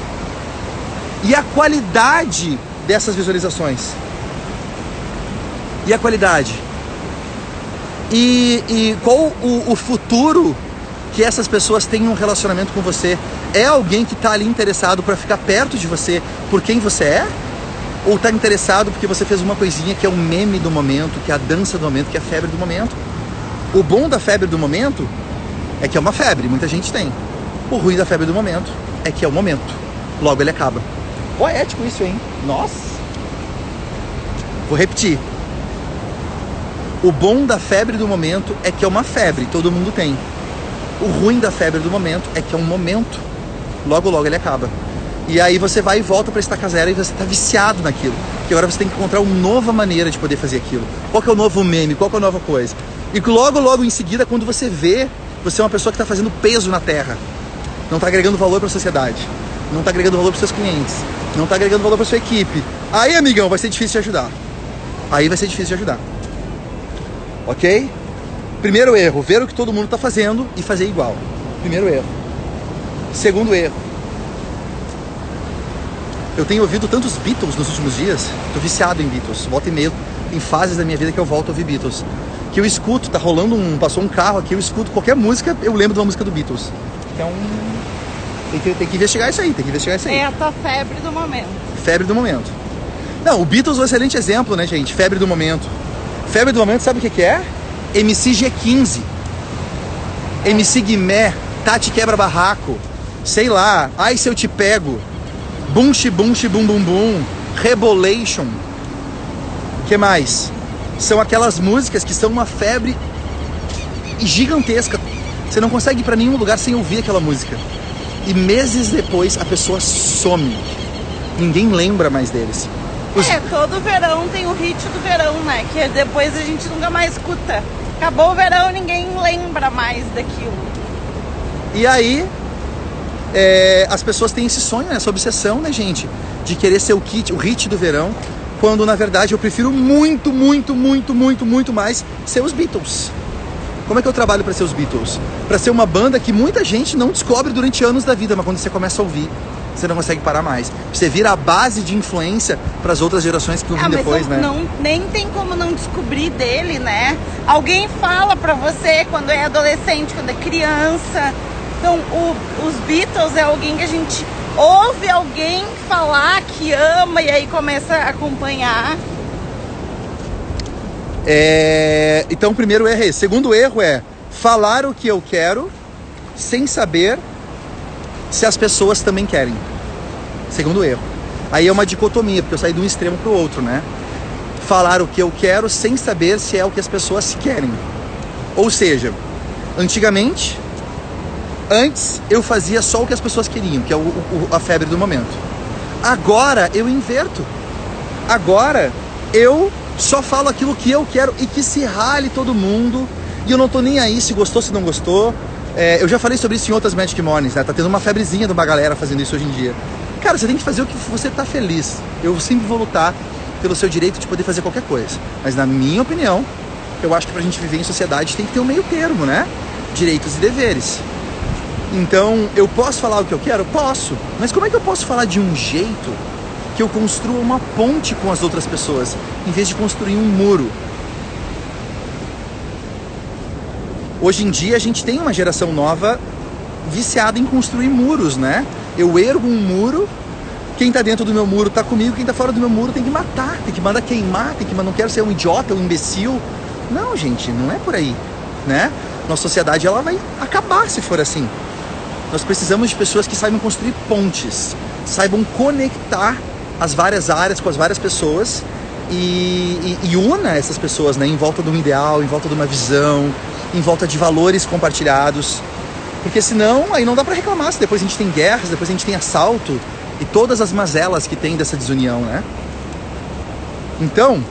E a qualidade dessas visualizações? E a qualidade? E qual o futuro que essas pessoas têm um relacionamento com você? É alguém que está ali interessado para ficar perto de você por quem você é? Ou está interessado porque você fez uma coisinha que é o meme do momento, que é a dança do momento, que é a febre do momento? O bom da febre do momento é que é uma febre, muita gente tem. O ruim da febre do momento é que é o momento. Logo ele acaba. Poético isso, hein? Nossa! Vou repetir. O bom da febre do momento é que é uma febre, todo mundo tem. O ruim da febre do momento é que é um momento. Logo, logo ele acaba. E aí você vai e volta para estaca zero e você está viciado naquilo. Porque agora você tem que encontrar uma nova maneira de poder fazer aquilo. Qual que é o novo meme? Qual que é a nova coisa? E logo, logo em seguida, quando você vê, você é uma pessoa que está fazendo peso na terra. Não está agregando valor para a sociedade. Não está agregando valor para os seus clientes. Não está agregando valor para a sua equipe. Aí, amigão, vai ser difícil de ajudar. Aí vai ser difícil de ajudar. Ok? Primeiro erro, ver o que todo mundo está fazendo e fazer igual. Primeiro erro. Segundo erro. Eu tenho ouvido tantos Beatles nos últimos dias. Tô viciado em Beatles. Volta e meia, em fases da minha vida que eu volto a ouvir Beatles. Que eu escuto, tá rolando passou um carro aqui, eu escuto qualquer música, eu lembro de uma música do Beatles. Então, tem que investigar isso aí, É a tua febre do momento. Febre do momento. Não, o Beatles é um excelente exemplo, né, gente? Febre do momento. Febre do momento, sabe o que é? MC G15, MC Guimé, Tati Quebra Barraco, sei lá, Ai Se Eu Te Pego, Bum Xibum Xibum Bum Bum, Rebolation. O que mais? São aquelas músicas que são uma febre gigantesca. Você não consegue ir pra nenhum lugar sem ouvir aquela música. E meses depois a pessoa some. Ninguém lembra mais deles. Todo verão tem o hit do verão, né? Que depois a gente nunca mais escuta. Acabou o verão, ninguém lembra mais daquilo. E aí, as pessoas têm esse sonho, essa obsessão, né, gente? De querer ser o hit do verão, quando na verdade eu prefiro muito mais ser os Beatles. Como é que eu trabalho para ser os Beatles? Para ser uma banda que muita gente não descobre durante anos da vida, mas quando você começa a ouvir, você não consegue parar mais. Você vira a base de influência para as outras gerações que vão vir depois, né? Nem tem como não descobrir dele, né? Alguém fala pra você quando é adolescente, quando é criança. Então, os Beatles é alguém que a gente ouve alguém falar que ama e aí começa a acompanhar. Então, o primeiro erro é esse. Segundo erro é falar o que eu quero sem saber se as pessoas também querem. Segundo erro. Aí é uma dicotomia, porque eu saí de um extremo pro outro, né? Falar o que eu quero sem saber se é o que as pessoas querem. Ou seja, antes eu fazia só o que as pessoas queriam, que é a febre do momento. Agora eu inverto. Agora eu só falo aquilo que eu quero e que se rale todo mundo. E eu não tô nem aí se gostou, se não gostou. Eu já falei sobre isso em outras Magic Mornings, né? Tá tendo uma febrezinha de uma galera fazendo isso hoje em dia. Cara, você tem que fazer o que você tá feliz. Eu sempre vou lutar pelo seu direito de poder fazer qualquer coisa. Mas na minha opinião, eu acho que pra gente viver em sociedade tem que ter um meio termo, né? Direitos e deveres. Então, eu posso falar o que eu quero? Posso. Mas como é que eu posso falar de um jeito que eu construa uma ponte com as outras pessoas, em vez de construir um muro? Hoje em dia, a gente tem uma geração nova viciada em construir muros, né? Eu ergo um muro, quem tá dentro do meu muro tá comigo, quem tá fora do meu muro tem que matar, tem que mandar queimar, não quero ser um idiota, um imbecil. Não, gente, não é por aí, né? Nossa sociedade, ela vai acabar se for assim. Nós precisamos de pessoas que saibam construir pontes, saibam conectar as várias áreas com as várias pessoas e una essas pessoas, né, em volta de um ideal, em volta de uma visão, em volta de valores compartilhados. Porque senão, aí não dá pra reclamar se depois a gente tem guerras, depois a gente tem assalto e todas as mazelas que tem dessa desunião, né? Então,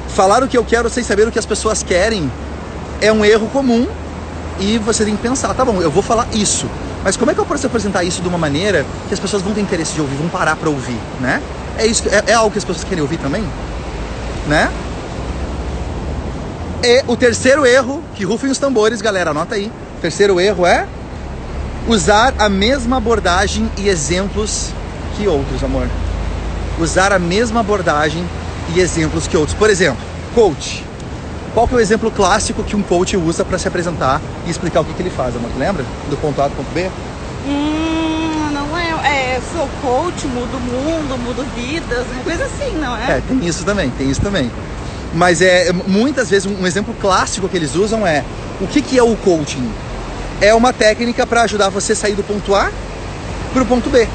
falar o que eu quero sem saber o que as pessoas querem é um erro comum. E você tem que pensar, tá bom, eu vou falar isso, mas como é que eu posso apresentar isso de uma maneira que as pessoas vão ter interesse de ouvir, vão parar pra ouvir, né? É algo que as pessoas querem ouvir também, né? E o terceiro erro, que rufem os tambores, galera, anota aí. O terceiro erro é usar a mesma abordagem e exemplos que outros, amor. Usar a mesma abordagem e exemplos que outros. Por exemplo, coach. Qual que é o exemplo clássico que um coach usa para se apresentar e explicar o que ele faz, amor? Tu lembra? Do ponto A ao ponto B? Não é. Sou coach, mudo o mundo, mudo vidas, uma coisa assim, não é? Tem isso também. Mas muitas vezes um exemplo clássico que eles usam é o que é o coaching? É uma técnica para ajudar você a sair do ponto A para o ponto B.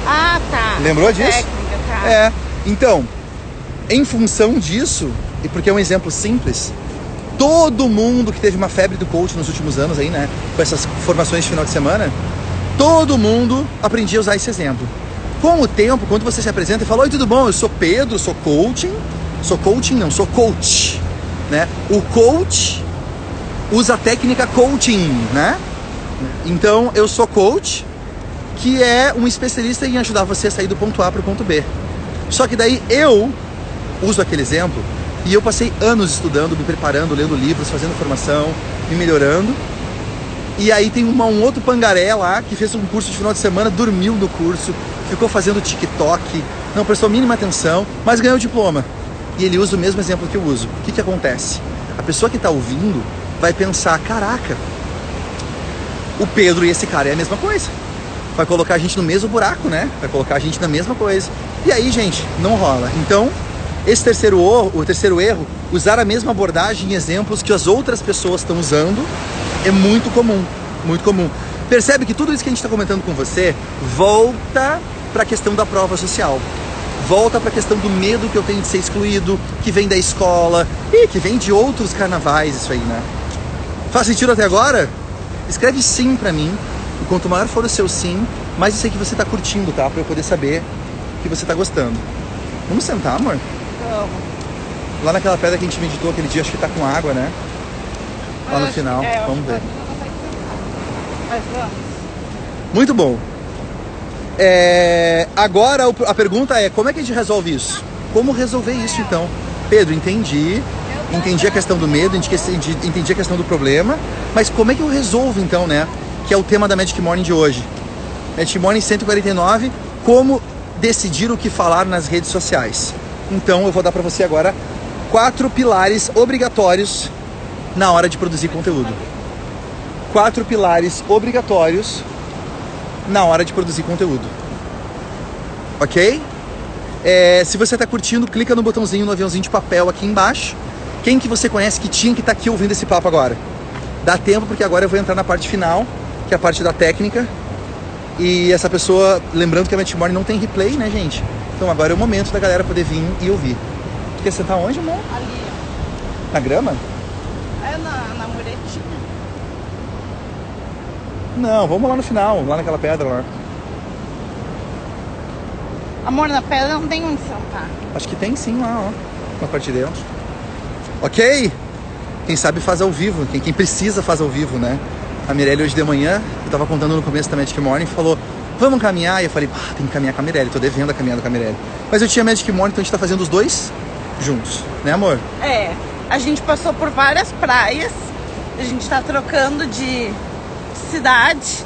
Ah, tá. Lembrou disso? Técnica, tá. Então, em função disso, e porque é um exemplo simples, todo mundo que teve uma febre do coach nos últimos anos aí, né, com essas formações de final de semana, todo mundo aprendia a usar esse exemplo. Com o tempo, quando você se apresenta e fala: oi, tudo bom? Eu sou Pedro, sou coach, né? O coach usa a técnica coaching, né? Então, eu sou coach, que é um especialista em ajudar você a sair do ponto A para o ponto B. Só que daí eu uso aquele exemplo e eu passei anos estudando, me preparando, lendo livros, fazendo formação, me melhorando. E aí tem um outro pangaré lá que fez um curso de final de semana, dormiu no curso, ficou fazendo TikTok, não prestou a mínima atenção, mas ganhou o diploma. E ele usa o mesmo exemplo que eu uso. O que acontece? A pessoa que está ouvindo vai pensar: caraca, o Pedro e esse cara é a mesma coisa. Vai colocar a gente no mesmo buraco, né? Vai colocar a gente na mesma coisa. E aí, gente, não rola. Então, o terceiro erro, usar a mesma abordagem e exemplos que as outras pessoas estão usando, é muito comum, muito comum. Percebe que tudo isso que a gente está comentando com você volta para a questão da prova social. Volta para a questão do medo que eu tenho de ser excluído, que vem da escola e que vem de outros carnavais, isso aí, né? Faz sentido até agora? Escreve sim para mim. E quanto maior for o seu sim, mais eu sei que você tá curtindo, tá? Pra eu poder saber que você tá gostando. Vamos sentar, amor? Vamos. Lá naquela pedra que a gente meditou aquele dia, acho que tá com água, né? Lá no final. Vamos ver. Mas vamos. Muito bom. Agora a pergunta é: como é que a gente resolve isso? Como resolver isso, então? Pedro, entendi a questão do medo, entendi a questão do problema, mas como é que eu resolvo, então, né? Que é o tema da Magic Morning de hoje. Magic Morning 149, como decidir o que falar nas redes sociais. Então eu vou dar para você agora 4 pilares obrigatórios na hora de produzir conteúdo. 4 pilares obrigatórios na hora de produzir conteúdo. Ok? Se você está curtindo, clica no botãozinho, no aviãozinho de papel aqui embaixo. Quem que você conhece que tinha que estar aqui ouvindo esse papo agora? Dá tempo, porque agora eu vou entrar na parte final, que é a parte da técnica. E essa pessoa, lembrando que a Magic Morning não tem replay, né, gente? Então agora é o momento da galera poder vir e ouvir. Quer sentar onde, amor? Ali, Na grama? ó. É na muretinha. Não, vamos lá no final, lá naquela pedra lá. Amor, na pedra não tem onde sentar. Acho que tem sim lá, ó. Na parte de dentro. Ok? Quem sabe faz ao vivo. Quem precisa faz ao vivo, né? A Mirelle hoje de manhã, eu tava contando no começo da Magic Morning, falou, vamos caminhar? E eu falei, tem que caminhar com a Mirelle, tô devendo a caminhada com a Mirelle. Mas eu tinha Magic Morning, então a gente tá fazendo os dois juntos, né, amor? É, a gente passou por várias praias, a gente tá trocando de cidade.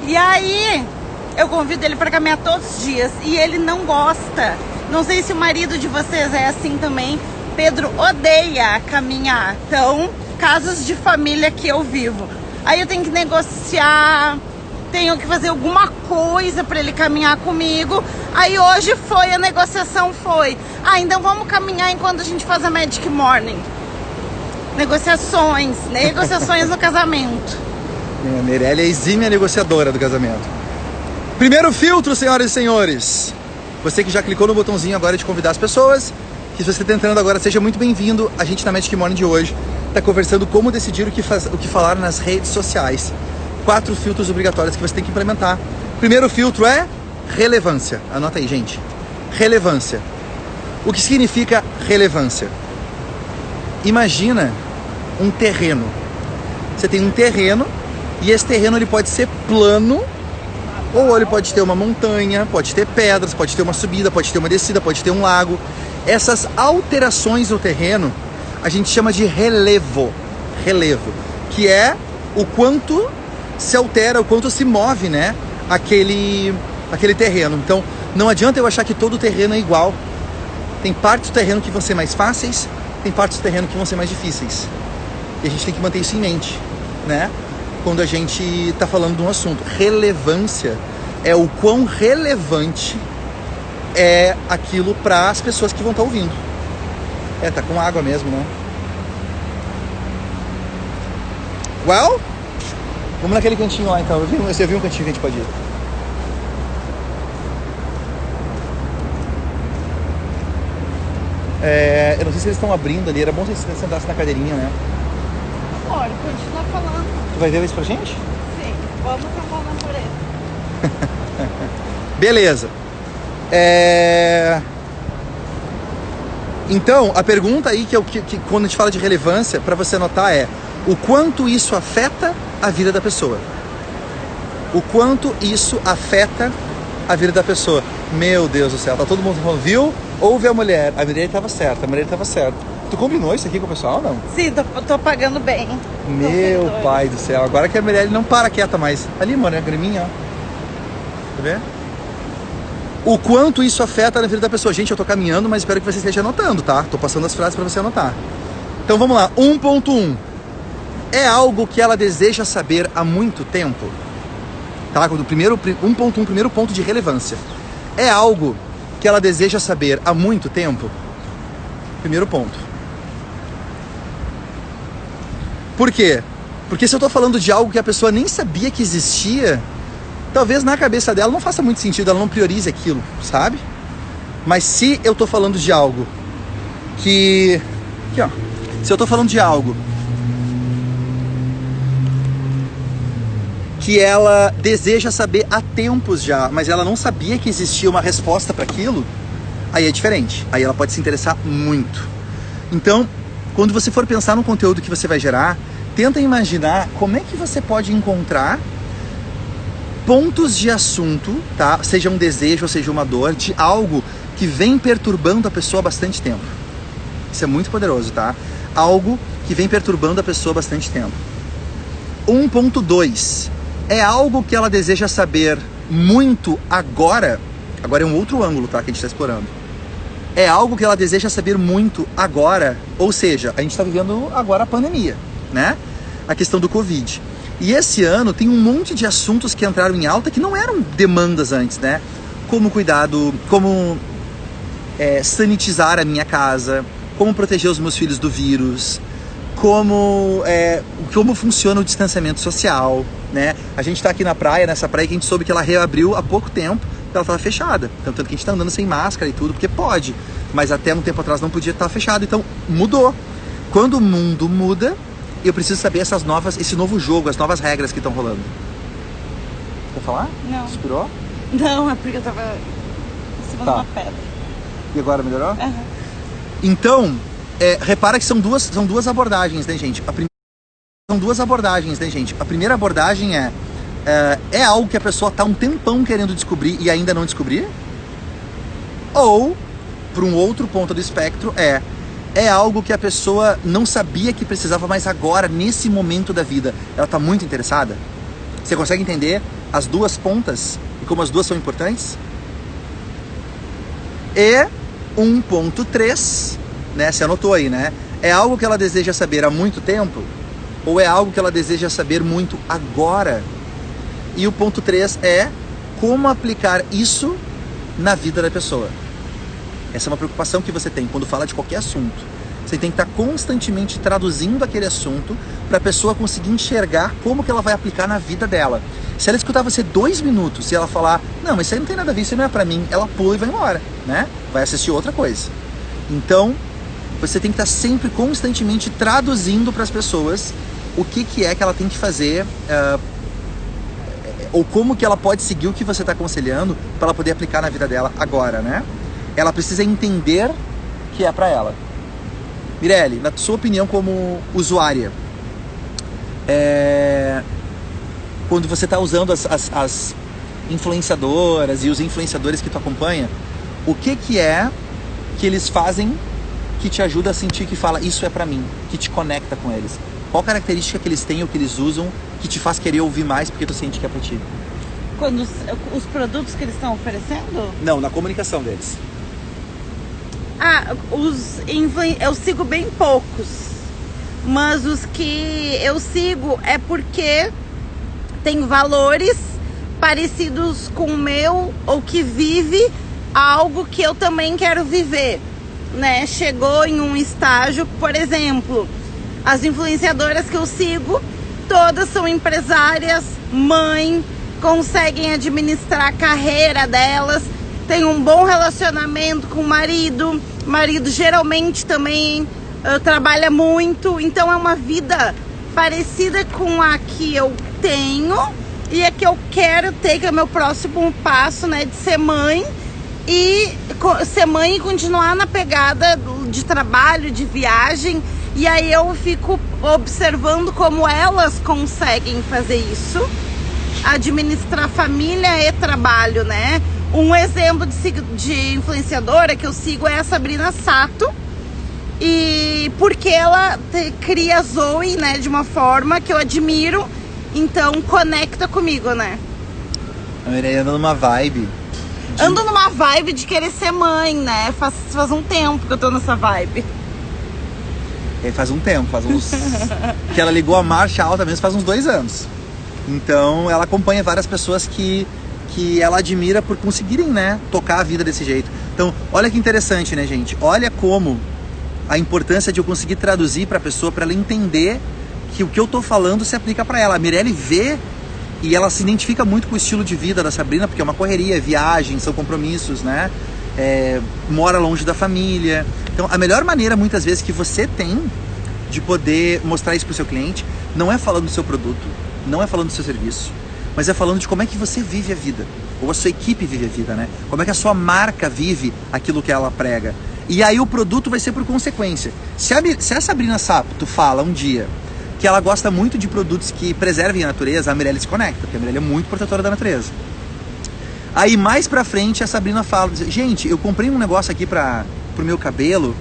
E aí, eu convido ele pra caminhar todos os dias e ele não gosta. Não sei se o marido de vocês é assim também. Pedro odeia caminhar. Então, casos de família que eu vivo. Aí eu tenho que negociar, tenho que fazer alguma coisa pra ele caminhar comigo. Aí hoje a negociação foi, então vamos caminhar enquanto a gente faz a Magic Morning. Negociações no casamento. A Mirelle é a exímia negociadora do casamento. Primeiro filtro, senhoras e senhores. Você que já clicou no botãozinho agora de convidar as pessoas, que se você está entrando agora, seja muito bem-vindo. A gente na Magic Morning de hoje está conversando como decidir o que falar nas redes sociais. 4 filtros obrigatórios que você tem que implementar. Primeiro filtro é relevância. Anota aí, gente. Relevância. O que significa relevância? Imagina um terreno. Você tem um terreno e esse terreno ele pode ser plano ou ele pode ter uma montanha, pode ter pedras, pode ter uma subida, pode ter uma descida, pode ter um lago. Essas alterações do terreno a gente chama de relevo, que é o quanto se altera, o quanto se move, né, aquele terreno. Então, não adianta eu achar que todo o terreno é igual. Tem partes do terreno que vão ser mais fáceis, tem partes do terreno que vão ser mais difíceis. E a gente tem que manter isso em mente, né, quando a gente está falando de um assunto. Relevância é o quão relevante é aquilo para as pessoas que vão estar ouvindo. Tá com água mesmo, né? Well, vamos naquele cantinho lá então. Você viu um cantinho que a gente pode ir? Eu não sei se eles estão abrindo ali. Era bom se eles sentassem na cadeirinha, né? Olha, continua falando. Tu vai ver isso pra gente? Sim, vamos tomar na mureta. Beleza. Então, a pergunta aí que quando a gente fala de relevância, para você anotar é o quanto isso afeta a vida da pessoa. O quanto isso afeta a vida da pessoa. Meu Deus do céu, tá todo mundo falando, viu? Ouve a mulher. A mulher estava certa, Tu combinou isso aqui com o pessoal, não? Sim, tô pagando bem. Meu pai do céu, agora que a mulher não para quieta mais. Ali, mano, é a graminha, ó. Tá vendo? O quanto isso afeta na vida da pessoa. Gente, eu tô caminhando, mas espero que você esteja anotando, tá? Tô passando as frases pra você anotar. Então vamos lá, 1.1. É algo que ela deseja saber há muito tempo? Tá? 1.1, primeiro ponto de relevância. É algo que ela deseja saber há muito tempo? Primeiro ponto. Por quê? Porque se eu tô falando de algo que a pessoa nem sabia que existia, talvez na cabeça dela não faça muito sentido, ela não priorize aquilo, sabe? Mas se eu tô falando de algo que... Aqui, ó. Se eu tô falando de algo que ela deseja saber há tempos já, mas ela não sabia que existia uma resposta para aquilo, aí é diferente. Aí ela pode se interessar muito. Então, quando você for pensar no conteúdo que você vai gerar, tenta imaginar como é que você pode encontrar pontos de assunto, tá? Seja um desejo ou seja uma dor, de algo que vem perturbando a pessoa há bastante tempo. Isso é muito poderoso, tá? Algo que vem perturbando a pessoa há bastante tempo. 1.2. É algo que ela deseja saber muito agora. Agora é um outro ângulo, tá? Que a gente está explorando. É algo que ela deseja saber muito agora. Ou seja, a gente está vivendo agora a pandemia, né? A questão do Covid. E esse ano tem um monte de assuntos que entraram em alta que não eram demandas antes, né? Como cuidado, como sanitizar a minha casa, como proteger os meus filhos do vírus, como funciona o distanciamento social, né? A gente tá aqui na praia, nessa praia que a gente soube que ela reabriu há pouco tempo, ela estava fechada. Tanto que a gente tá andando sem máscara e tudo, porque pode. Mas até um tempo atrás não podia estar fechado, então mudou. Quando o mundo muda, eu preciso saber esse novo jogo, as novas regras que estão rolando. Quer falar? Não. Inspirou? Não, é porque eu tava em cima de uma pedra. E agora melhorou? Uhum. Então, repara que são duas abordagens, né, gente? São duas abordagens, né, gente? A primeira abordagem é algo que a pessoa tá um tempão querendo descobrir e ainda não descobrir? Ou, para um outro ponto do espectro, é algo que a pessoa não sabia que precisava, mas agora, nesse momento da vida, ela tá muito interessada? Você consegue entender as duas pontas e como as duas são importantes? E 1.3, né? Você anotou aí, né? É algo que ela deseja saber há muito tempo? Ou é algo que ela deseja saber muito agora? E o ponto 3 é como aplicar isso na vida da pessoa. Essa é uma preocupação que você tem quando fala de qualquer assunto. Você tem que estar constantemente traduzindo aquele assunto para a pessoa conseguir enxergar como que ela vai aplicar na vida dela. Se ela escutar você 2 minutos e ela falar, não, mas isso aí não tem nada a ver, isso não é para mim, ela pula e vai embora, né? Vai assistir outra coisa. Então, você tem que estar sempre constantemente traduzindo para as pessoas o que é que ela tem que fazer, ou como que ela pode seguir o que você está aconselhando para ela poder aplicar na vida dela agora, né? Ela precisa entender que é para ela. Mirelle, na sua opinião como usuária, quando você está usando as influenciadoras e os influenciadores que tu acompanha, o que é que eles fazem que te ajuda a sentir que fala, isso é pra mim, que te conecta com eles? Qual característica que eles têm ou que eles usam que te faz querer ouvir mais porque tu sente que é pra ti? Quando os produtos que eles estão oferecendo? Não, na comunicação deles. Eu sigo bem poucos, mas os que eu sigo é porque tem valores parecidos com o meu ou que vive algo que eu também quero viver, né? Chegou em um estágio, por exemplo, as influenciadoras que eu sigo, todas são empresárias, mãe, conseguem administrar a carreira delas, tem um bom relacionamento com o marido geralmente também trabalha muito, então é uma vida parecida com a que eu tenho e a que eu quero ter, que é o meu próximo passo, né, de ser mãe e continuar na pegada de trabalho, de viagem. E aí eu fico observando como elas conseguem fazer isso, administrar família e trabalho, né? Um exemplo de influenciadora que eu sigo é a Sabrina Sato, e porque ela cria a Zoe, né, de uma forma que eu admiro, então conecta comigo, né? A Mireia anda numa vibe. Ando numa vibe de querer ser mãe, né? Faz um tempo que eu tô nessa vibe. Faz um tempo, faz uns... que ela ligou a marcha alta mesmo faz uns 2 anos. Então ela acompanha várias pessoas que ela admira por conseguirem, né, tocar a vida desse jeito. Então, olha que interessante, né, gente? Olha como a importância de eu conseguir traduzir para a pessoa, para ela entender que o que eu tô falando se aplica para ela. A Mirelle vê e ela se identifica muito com o estilo de vida da Sabrina, porque é uma correria, viagem, são compromissos, né? Mora longe da família. Então, a melhor maneira, muitas vezes, que você tem de poder mostrar isso pro seu cliente, não é falando do seu produto, não é falando do seu serviço, mas é falando de como é que você vive a vida, ou a sua equipe vive a vida, né? Como é que a sua marca vive aquilo que ela prega. E aí o produto vai ser por consequência. Se a Sabrina Sato fala um dia que ela gosta muito de produtos que preservem a natureza, a Mirelle se conecta, porque a Mirelle é muito protetora da natureza. Aí mais pra frente a Sabrina fala, gente, eu comprei um negócio aqui pro meu cabelo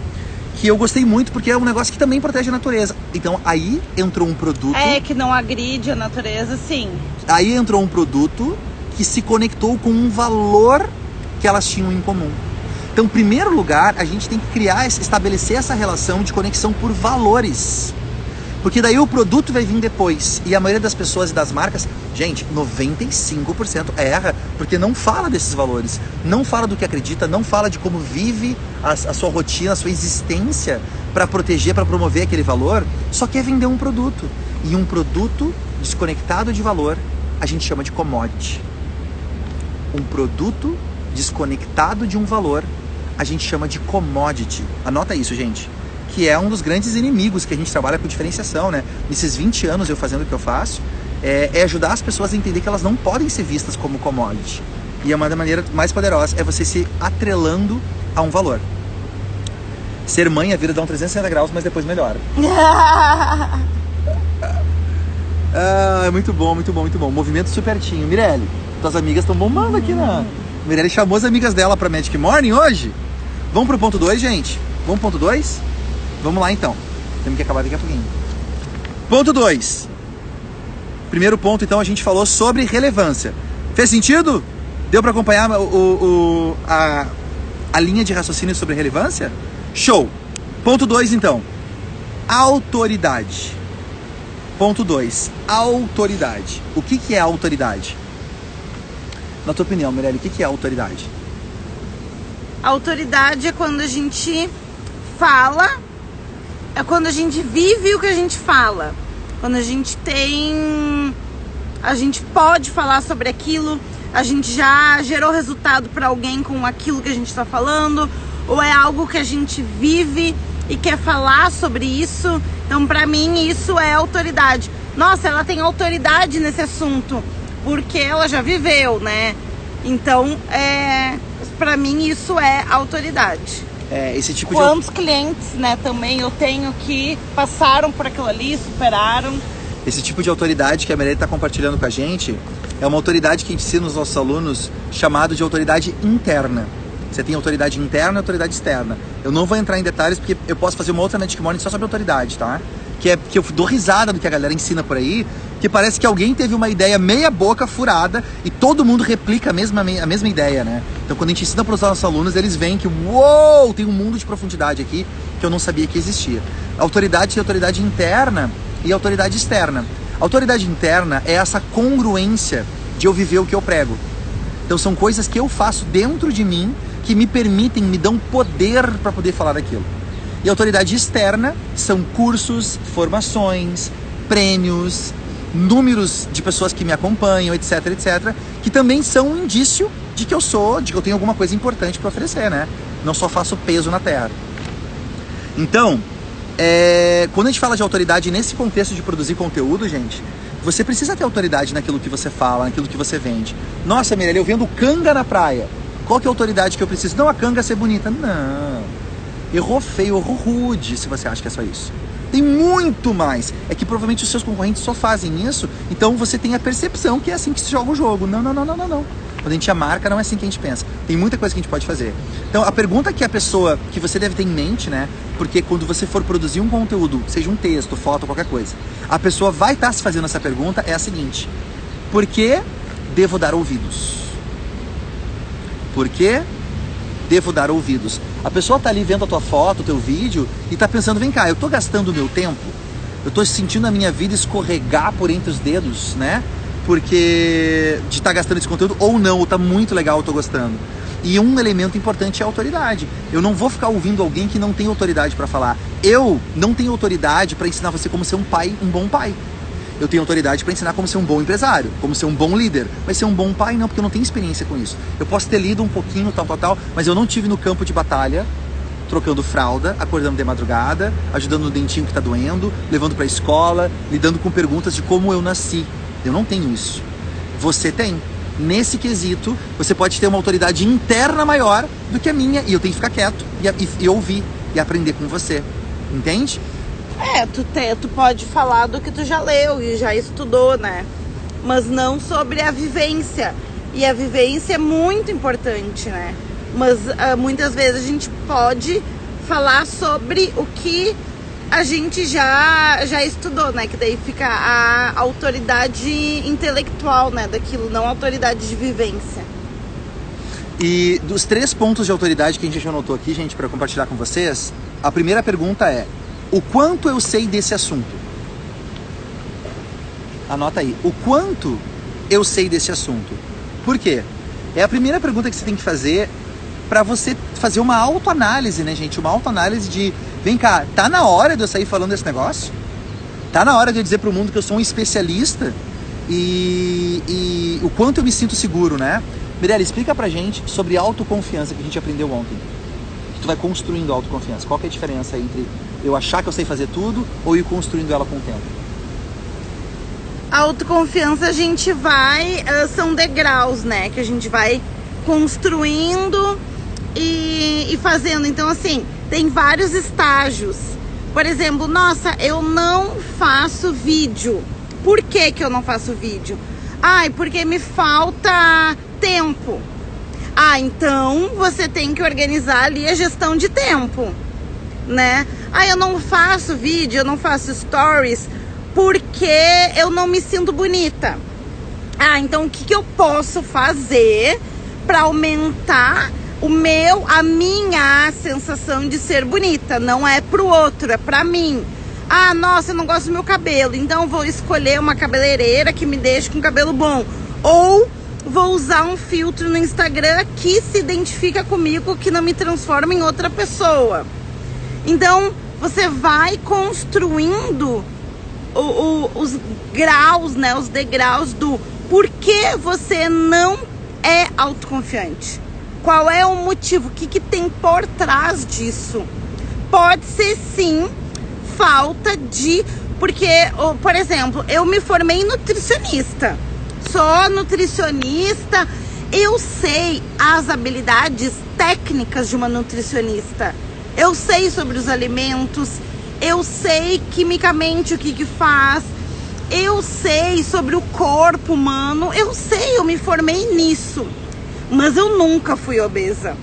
que eu gostei muito porque é um negócio que também protege a natureza. Então aí entrou um produto... que não agride a natureza, sim. Aí entrou um produto que se conectou com um valor que elas tinham em comum. Então, em primeiro lugar, a gente tem que estabelecer essa relação de conexão por valores. Porque daí o produto vai vir depois. E a maioria das pessoas e das marcas, gente, 95% erra, porque não fala desses valores, não fala do que acredita, não fala de como vive a sua rotina, a sua existência para proteger, para promover aquele valor, só quer vender um produto. E um produto desconectado de valor, a gente chama de commodity. Um produto desconectado de um valor, a gente chama de commodity. Anota isso, gente. Que é um dos grandes inimigos que a gente trabalha com diferenciação, né? Nesses 20 anos eu fazendo o que eu faço, é ajudar as pessoas a entender que elas não podem ser vistas como commodity. E uma da maneira mais poderosa é você se atrelando a um valor. Ser mãe, a vida dá um 360 graus, mas depois melhora. Muito bom, muito bom, muito bom. Movimento supertinho. Mirelle, tuas amigas estão bombando aqui, né? Mirelle chamou as amigas dela pra Magic Morning hoje. Vamos pro ponto 2, gente? Vamos pro ponto 2? Vamos lá então. Temos que acabar daqui a pouquinho. Ponto 2. Primeiro ponto, então, a gente falou sobre relevância. Fez sentido? Deu para acompanhar a linha de raciocínio sobre relevância? Show! Ponto 2, então. Autoridade. Ponto 2. Autoridade. O que é autoridade? Na tua opinião, Mirelle, o que é autoridade? Autoridade é quando a gente fala, é quando a gente vive o que a gente fala. Quando a gente pode falar sobre aquilo, a gente já gerou resultado para alguém com aquilo que a gente está falando, ou é algo que a gente vive e quer falar sobre isso. Então, para mim, isso é autoridade. Nossa, ela tem autoridade nesse assunto, porque ela já viveu, né? Então, para mim, isso é autoridade. Esse tipo Quantos clientes, né, também eu tenho que passaram por aquilo ali, superaram. Esse tipo de autoridade que a Mirelle está compartilhando com a gente é uma autoridade que a gente ensina os nossos alunos, chamado de autoridade interna. Você tem autoridade interna e autoridade externa. Eu não vou entrar em detalhes porque eu posso fazer uma outra Magic Morning só sobre autoridade, tá? Que eu dou risada do que a galera ensina por aí, que parece que alguém teve uma ideia meia boca, furada, e todo mundo replica a mesma ideia, né? Então quando a gente ensina para os nossos alunos, eles veem que, uou, tem um mundo de profundidade aqui que eu não sabia que existia. Autoridade tem autoridade interna e autoridade externa. Autoridade interna é essa congruência de eu viver o que eu prego. Então são coisas que eu faço dentro de mim que me permitem, me dão poder para poder falar daquilo. E autoridade externa são cursos, formações, prêmios, números de pessoas que me acompanham, etc, etc, que também são um indício de que eu tenho alguma coisa importante para oferecer, né? Não só faço peso na terra. Então, quando a gente fala de autoridade nesse contexto de produzir conteúdo, gente, você precisa ter autoridade naquilo que você fala, naquilo que você vende. Nossa, Mirelle, eu vendo canga na praia. Qual que é a autoridade que eu preciso? Não a canga ser bonita. Não. Errou feio, errou rude, se você acha que é só isso. Tem muito mais. É que provavelmente os seus concorrentes só fazem isso, então você tem a percepção que é assim que se joga o jogo. Não. Quando a gente é marca, não é assim que a gente pensa. Tem muita coisa que a gente pode fazer. Então, a pergunta que a pessoa, que você deve ter em mente, né? Porque quando você for produzir um conteúdo, seja um texto, foto, qualquer coisa, a pessoa vai estar se fazendo essa pergunta, é a seguinte: por que devo dar ouvidos? Por que devo dar ouvidos? A pessoa tá ali vendo a tua foto, o teu vídeo, e tá pensando, vem cá, eu tô gastando o meu tempo? Eu tô sentindo a minha vida escorregar por entre os dedos, né? Porque de estar gastando esse conteúdo, ou não, ou tá muito legal, eu tô gostando. E um elemento importante é a autoridade. Eu não vou ficar ouvindo alguém que não tem autoridade para falar. Eu não tenho autoridade para ensinar você como ser um pai, um bom pai. Eu tenho autoridade para ensinar como ser um bom empresário, como ser um bom líder. Mas ser um bom pai não, porque eu não tenho experiência com isso. Eu posso ter lido um pouquinho, tal, mas eu não tive no campo de batalha, trocando fralda, acordando de madrugada, ajudando no dentinho que tá doendo, levando para a escola, lidando com perguntas de como eu nasci. Eu não tenho isso. Você tem. Nesse quesito, você pode ter uma autoridade interna maior do que a minha, e eu tenho que ficar quieto e ouvir e aprender com você. Entende? Tu pode falar do que tu já leu e já estudou, né? Mas não sobre a vivência. E a vivência é muito importante, né? Mas muitas vezes a gente pode falar sobre o que a gente já estudou, né? Que daí fica a autoridade intelectual, né? Daquilo, não a autoridade de vivência. E dos 3 pontos de autoridade que a gente já anotou aqui, gente, para compartilhar com vocês, a primeira pergunta é: o quanto eu sei desse assunto? Anota aí. O quanto eu sei desse assunto? Por quê? É a primeira pergunta que você tem que fazer para você fazer uma autoanálise, né, gente? Uma autoanálise de, vem cá, tá na hora de eu sair falando desse negócio? Tá na hora de eu dizer pro mundo que eu sou um especialista e o quanto eu me sinto seguro, né? Mirelle, explica pra gente sobre autoconfiança que a gente aprendeu ontem. Que tu vai construindo autoconfiança. Qual que é a diferença entre eu achar que eu sei fazer tudo ou ir construindo ela com o tempo? A autoconfiança a gente vai... são degraus, né? Que a gente vai construindo e fazendo. Então, assim, tem vários estágios. Por exemplo, nossa, eu não faço vídeo. Por que que eu não faço vídeo? Ai, porque me falta tempo. Ah, então você tem que organizar ali a gestão de tempo, né? Ah, eu não faço vídeo, eu não faço stories porque eu não me sinto bonita. Ah, então o que que eu posso fazer para aumentar a minha sensação de ser bonita? Não é pro outro, é pra mim. Ah, nossa, eu não gosto do meu cabelo, então vou escolher uma cabeleireira que me deixe com cabelo bom. Ou vou usar um filtro no Instagram que se identifica comigo, que não me transforma em outra pessoa. Então, você vai construindo os graus, né? Os degraus do porquê você não é autoconfiante. Qual é o motivo? O que que tem por trás disso? Pode ser, sim, falta de... Porque, por exemplo, eu me formei nutricionista. Sou nutricionista. Eu sei as habilidades técnicas de uma nutricionista. Eu sei sobre os alimentos. Eu sei quimicamente o que que faz. Eu sei sobre o corpo humano. Eu sei, eu me formei nisso. Mas eu nunca fui obesa.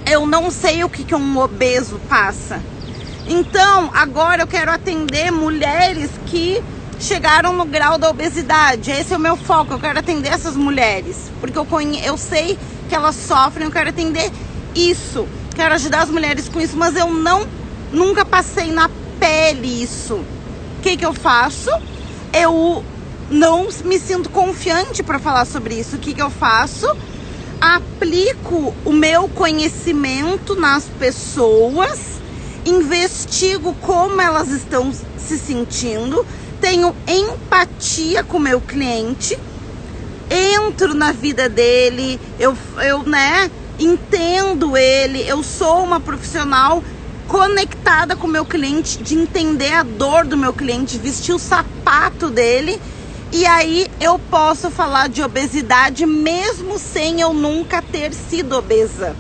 Eu não sei o que que um obeso passa. Então, agora eu quero atender mulheres que chegaram no grau da obesidade. Esse é o meu foco, eu quero atender essas mulheres. Porque eu sei que elas sofrem, eu quero atender isso. Quero ajudar as mulheres com isso, mas eu nunca passei na pele isso. O que que eu faço? Eu não me sinto confiante para falar sobre isso. O que que eu faço? Aplico o meu conhecimento nas pessoas, investigo como elas estão se sentindo, tenho empatia com o meu cliente, entro na vida dele, eu entendo ele, eu sou uma profissional conectada com o meu cliente, de entender a dor do meu cliente, vestir o sapato dele. E aí eu posso falar de obesidade mesmo sem eu nunca ter sido obesa.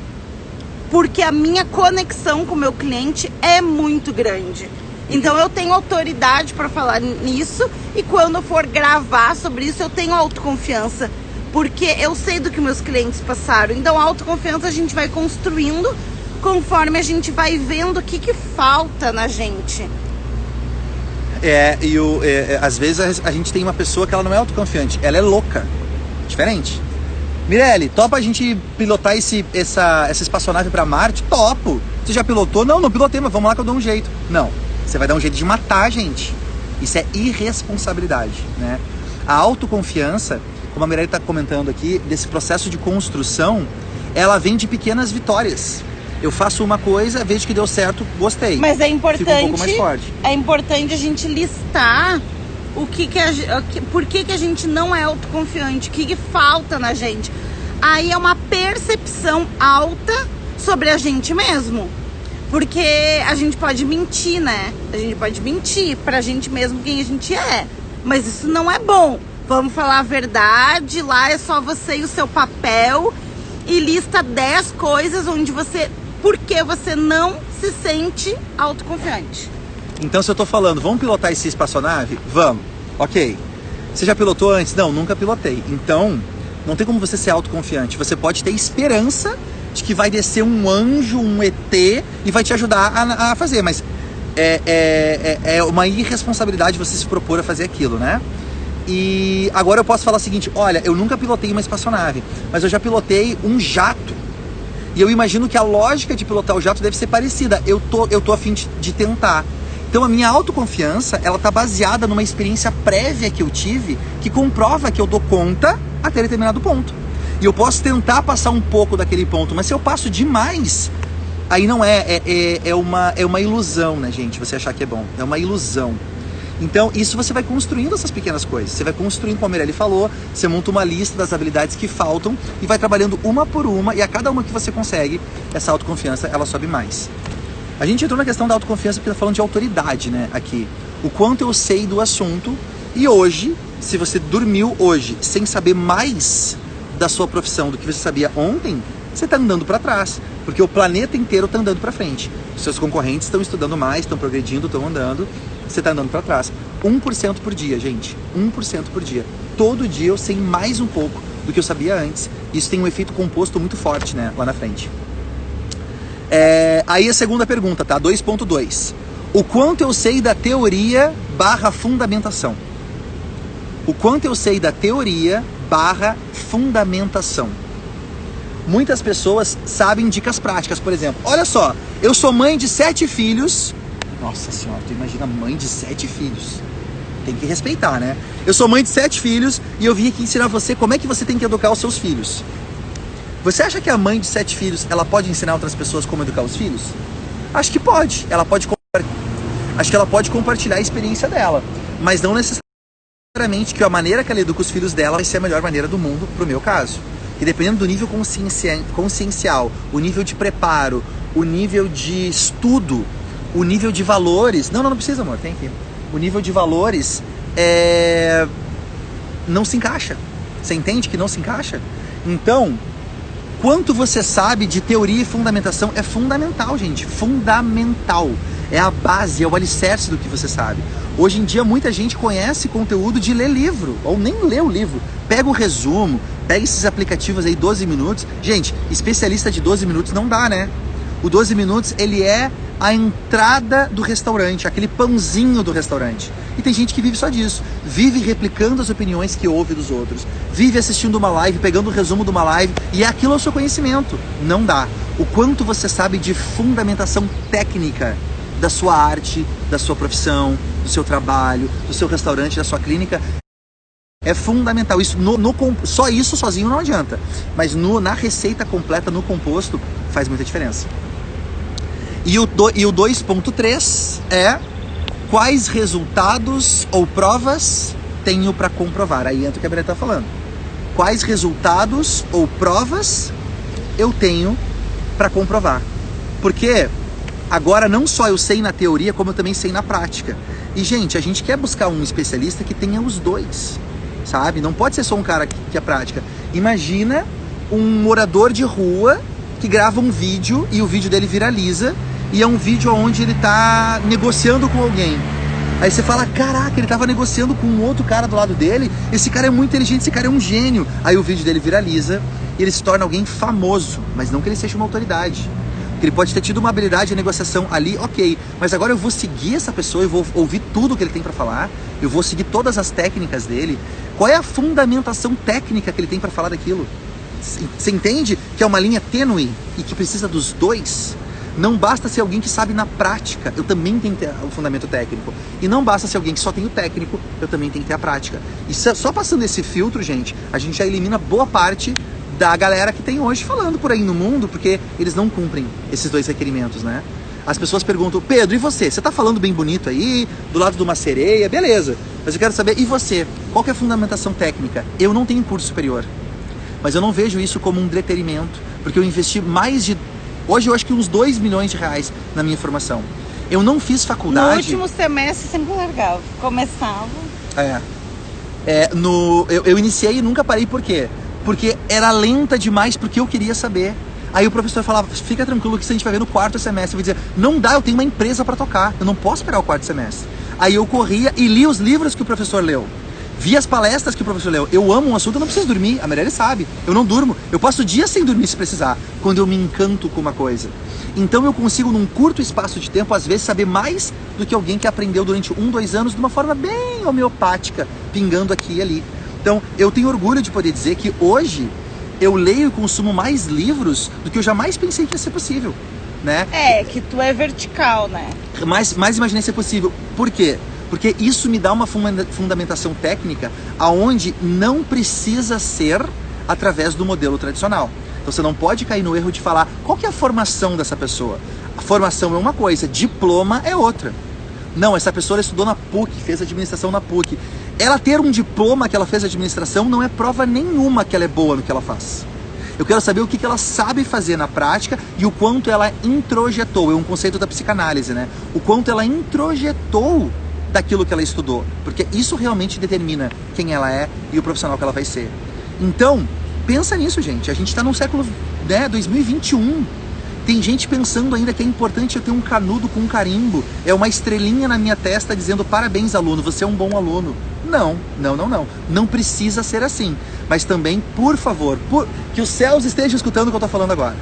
Porque a minha conexão com o meu cliente é muito grande. Então eu tenho autoridade para falar nisso. E quando eu for gravar sobre isso, eu tenho autoconfiança. Porque eu sei do que meus clientes passaram. Então a autoconfiança a gente vai construindo conforme a gente vai vendo o que que falta na gente. Às vezes a gente tem uma pessoa que ela não é autoconfiante, ela é louca. Diferente. Mirelle, topa a gente pilotar essa espaçonave pra Marte? Topo. Você já pilotou? Não pilotei, mas vamos lá que eu dou um jeito. Não, você vai dar um jeito de matar a gente. Isso é irresponsabilidade, né? A autoconfiança, como a Mirelle tá comentando aqui, desse processo de construção, ela vem de pequenas vitórias. Eu faço uma coisa, vejo que deu certo, gostei. Mas é importante, fico um pouco mais forte. É importante a gente listar por que a gente não é autoconfiante, o que falta na gente. Aí é uma percepção alta sobre a gente mesmo. Porque a gente pode mentir, né? A gente pode mentir pra gente mesmo quem a gente é. Mas isso não é bom. Vamos falar a verdade, lá é só você e o seu papel. E lista 10 coisas onde por que você não se sente autoconfiante. Então, se eu tô falando, vamos pilotar esse espaçonave? Vamos. Ok. Você já pilotou antes? Não, nunca pilotei. Então, não tem como você ser autoconfiante. Você pode ter esperança de que vai descer um anjo, um ET e vai te ajudar a fazer. Mas é uma irresponsabilidade você se propor a fazer aquilo, né? E agora eu posso falar o seguinte, olha, eu nunca pilotei uma espaçonave, mas eu já pilotei um jato. E eu imagino que a lógica de pilotar o jato deve ser parecida. Eu tô a fim de tentar. Então a minha autoconfiança, ela tá baseada numa experiência prévia que eu tive, que comprova que eu dou conta até determinado ponto. E eu posso tentar passar um pouco daquele ponto, mas se eu passo demais, aí não é uma ilusão, né, gente? Você achar que é bom, é uma ilusão. Então isso você vai construindo essas pequenas coisas, você vai construindo, como a Mirelle falou, você monta uma lista das habilidades que faltam e vai trabalhando uma por uma, e a cada uma que você consegue, essa autoconfiança, ela sobe mais. A gente entrou na questão da autoconfiança porque tá falando de autoridade, né, aqui. O quanto eu sei do assunto, e hoje, se você dormiu hoje sem saber mais da sua profissão do que você sabia ontem, você tá andando para trás, porque o planeta inteiro tá andando para frente. Os seus concorrentes estão estudando mais, estão progredindo, estão andando, você tá andando para trás. 1% por dia, gente, 1% por dia. Todo dia eu sei mais um pouco do que eu sabia antes. Isso tem um efeito composto muito forte, né, lá na frente. Aí a segunda pergunta, tá? 2.2. O quanto eu sei da teoria / fundamentação? O quanto eu sei da teoria / fundamentação? Muitas pessoas sabem dicas práticas, por exemplo. Olha só, eu sou mãe de 7 filhos. Nossa senhora, tu imagina mãe de 7 filhos. Tem que respeitar, né? Eu sou mãe de 7 filhos e eu vim aqui ensinar você como é que você tem que educar os seus filhos. Você acha que a mãe de 7 filhos, ela pode ensinar outras pessoas como educar os filhos? Acho que pode. Acho que ela pode compartilhar a experiência dela. Mas não necessariamente que a maneira que ela educa os filhos dela vai ser a melhor maneira do mundo, pro meu caso. E dependendo do nível consciencial, o nível de preparo, o nível de estudo, o nível de valores... Não precisa, amor, tem aqui. O nível de valores não se encaixa. Você entende que não se encaixa? Então... Quanto você sabe de teoria e fundamentação é fundamental, gente. Fundamental. É a base, é o alicerce do que você sabe. Hoje em dia, muita gente conhece conteúdo de ler livro, ou nem lê o livro. Pega o resumo, pega esses aplicativos aí, 12 minutos. Gente, especialista de 12 minutos não dá, né? O 12 minutos, ele é a entrada do restaurante, aquele pãozinho do restaurante. E tem gente que vive só disso. Vive replicando as opiniões que ouve dos outros. Vive assistindo uma live, pegando o resumo de uma live, e é aquilo o seu conhecimento. Não dá. O quanto você sabe de fundamentação técnica da sua arte, da sua profissão, do seu trabalho, do seu restaurante, da sua clínica, é fundamental. Isso, só isso sozinho não adianta. Mas na receita completa, no composto, faz muita diferença. E o 2.3 é quais resultados ou provas tenho para comprovar. Aí entra o que a Bia está falando. Quais resultados ou provas eu tenho para comprovar. Porque agora não só eu sei na teoria, como eu também sei na prática. E, gente, a gente quer buscar um especialista que tenha os dois, sabe? Não pode ser só um cara que é prática. Imagina um morador de rua que grava um vídeo e o vídeo dele viraliza, e é um vídeo onde ele tá negociando com alguém. Aí você fala, caraca, ele tava negociando com um outro cara do lado dele, esse cara é muito inteligente, esse cara é um gênio. Aí o vídeo dele viraliza e ele se torna alguém famoso, mas não que ele seja uma autoridade. Porque ele pode ter tido uma habilidade de negociação ali, ok, mas agora eu vou seguir essa pessoa, eu vou ouvir tudo que ele tem para falar, eu vou seguir todas as técnicas dele. Qual é a fundamentação técnica que ele tem para falar daquilo? Você entende que é uma linha tênue e que precisa dos dois? Não basta ser alguém que sabe na prática, eu também tenho que ter o fundamento técnico. E não basta ser alguém que só tem o técnico, eu também tenho que ter a prática. E só passando esse filtro, gente, a gente já elimina boa parte da galera que tem hoje falando por aí no mundo, porque eles não cumprem esses dois requerimentos, né? As pessoas perguntam, Pedro, e você? Você tá falando bem bonito aí, do lado de uma sereia, beleza. Mas eu quero saber, e você? Qual que é a fundamentação técnica? Eu não tenho curso superior, mas eu não vejo isso como um entretenimento, porque eu investi mais de... Hoje eu acho que uns 2 milhões de reais na minha formação. Eu não fiz faculdade... No último semestre sempre largava, começava... Eu iniciei e nunca parei, por quê? Porque era lenta demais, porque eu queria saber. Aí o professor falava, fica tranquilo que isso a gente vai ver no 4º semestre. Eu vou dizer, não dá, eu tenho uma empresa para tocar, eu não posso esperar o 4º semestre. Aí eu corria e li os livros que o professor leu. Vi as palestras que o professor leu. Eu amo um assunto, eu não preciso dormir. A Mirelle sabe. Eu não durmo. Eu passo dias sem dormir se precisar, quando eu me encanto com uma coisa. Então eu consigo, num curto espaço de tempo, às vezes, saber mais do que alguém que aprendeu durante 1, 2 anos de uma forma bem homeopática, pingando aqui e ali. Então, eu tenho orgulho de poder dizer que hoje eu leio e consumo mais livros do que eu jamais pensei que ia ser possível. né? É, que tu é vertical, né? Mais imaginei ser possível. Por quê? Porque isso me dá uma fundamentação técnica aonde não precisa ser através do modelo tradicional. Então você não pode cair no erro de falar qual que é a formação dessa pessoa. A formação é uma coisa, diploma é outra. Não, essa pessoa estudou na PUC, fez administração na PUC. Ela ter um diploma que ela fez administração não é prova nenhuma que ela é boa no que ela faz. Eu quero saber o que ela sabe fazer na prática e o quanto ela introjetou. É um conceito da psicanálise, né? O quanto ela introjetou daquilo que ela estudou. Porque isso realmente determina quem ela é e o profissional que ela vai ser. Então, pensa nisso, gente. A gente está no século 2021. Tem gente pensando ainda que é importante eu ter um canudo com um carimbo. É uma estrelinha na minha testa dizendo parabéns, aluno, você é um bom aluno. Não. Não precisa ser assim. Mas também, por favor, que os céus estejam escutando o que eu estou falando agora.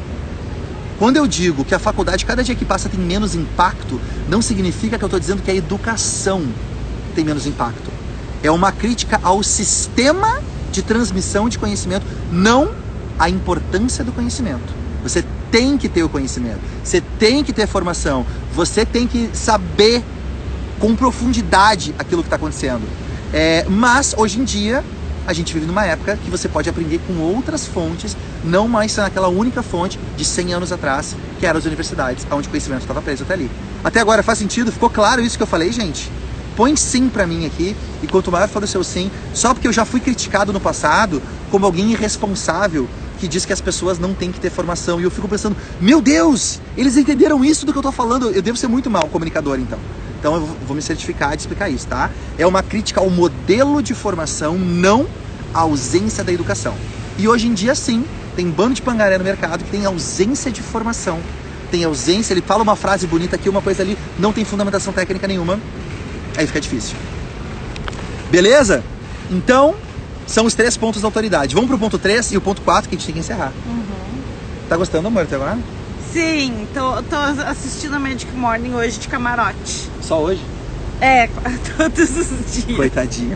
Quando eu digo que a faculdade, cada dia que passa, tem menos impacto, não significa que eu estou dizendo que a educação tem menos impacto. É uma crítica ao sistema de transmissão de conhecimento, não à importância do conhecimento. Você tem que ter o conhecimento, você tem que ter formação, você tem que saber com profundidade aquilo que está acontecendo. Mas, hoje em dia, a gente vive numa época que você pode aprender com outras fontes, não mais naquela única fonte de 100 anos atrás, que eram as universidades, onde o conhecimento estava preso até ali. Até agora faz sentido? Ficou claro isso que eu falei, gente? Põe sim pra mim aqui, e quanto maior for o seu sim, só porque eu já fui criticado no passado como alguém irresponsável que diz que as pessoas não têm que ter formação. E eu fico pensando, meu Deus, eles entenderam isso do que eu tô falando, eu devo ser muito mal comunicador então. Então eu vou me certificar de explicar isso, tá? É uma crítica ao modelo de formação, não à ausência da educação. E hoje em dia sim, tem bando de pangaré no mercado que tem ausência de formação. Tem ausência, ele fala uma frase bonita aqui, uma coisa ali, não tem fundamentação técnica nenhuma. Aí fica difícil. Beleza? Então, são os 3 pontos da autoridade. Vamos pro ponto 3 e o ponto 4 que a gente tem que encerrar. Tá gostando, amor, até agora? Sim, tô assistindo a Magic Morning hoje de camarote. Só hoje? É, todos os dias.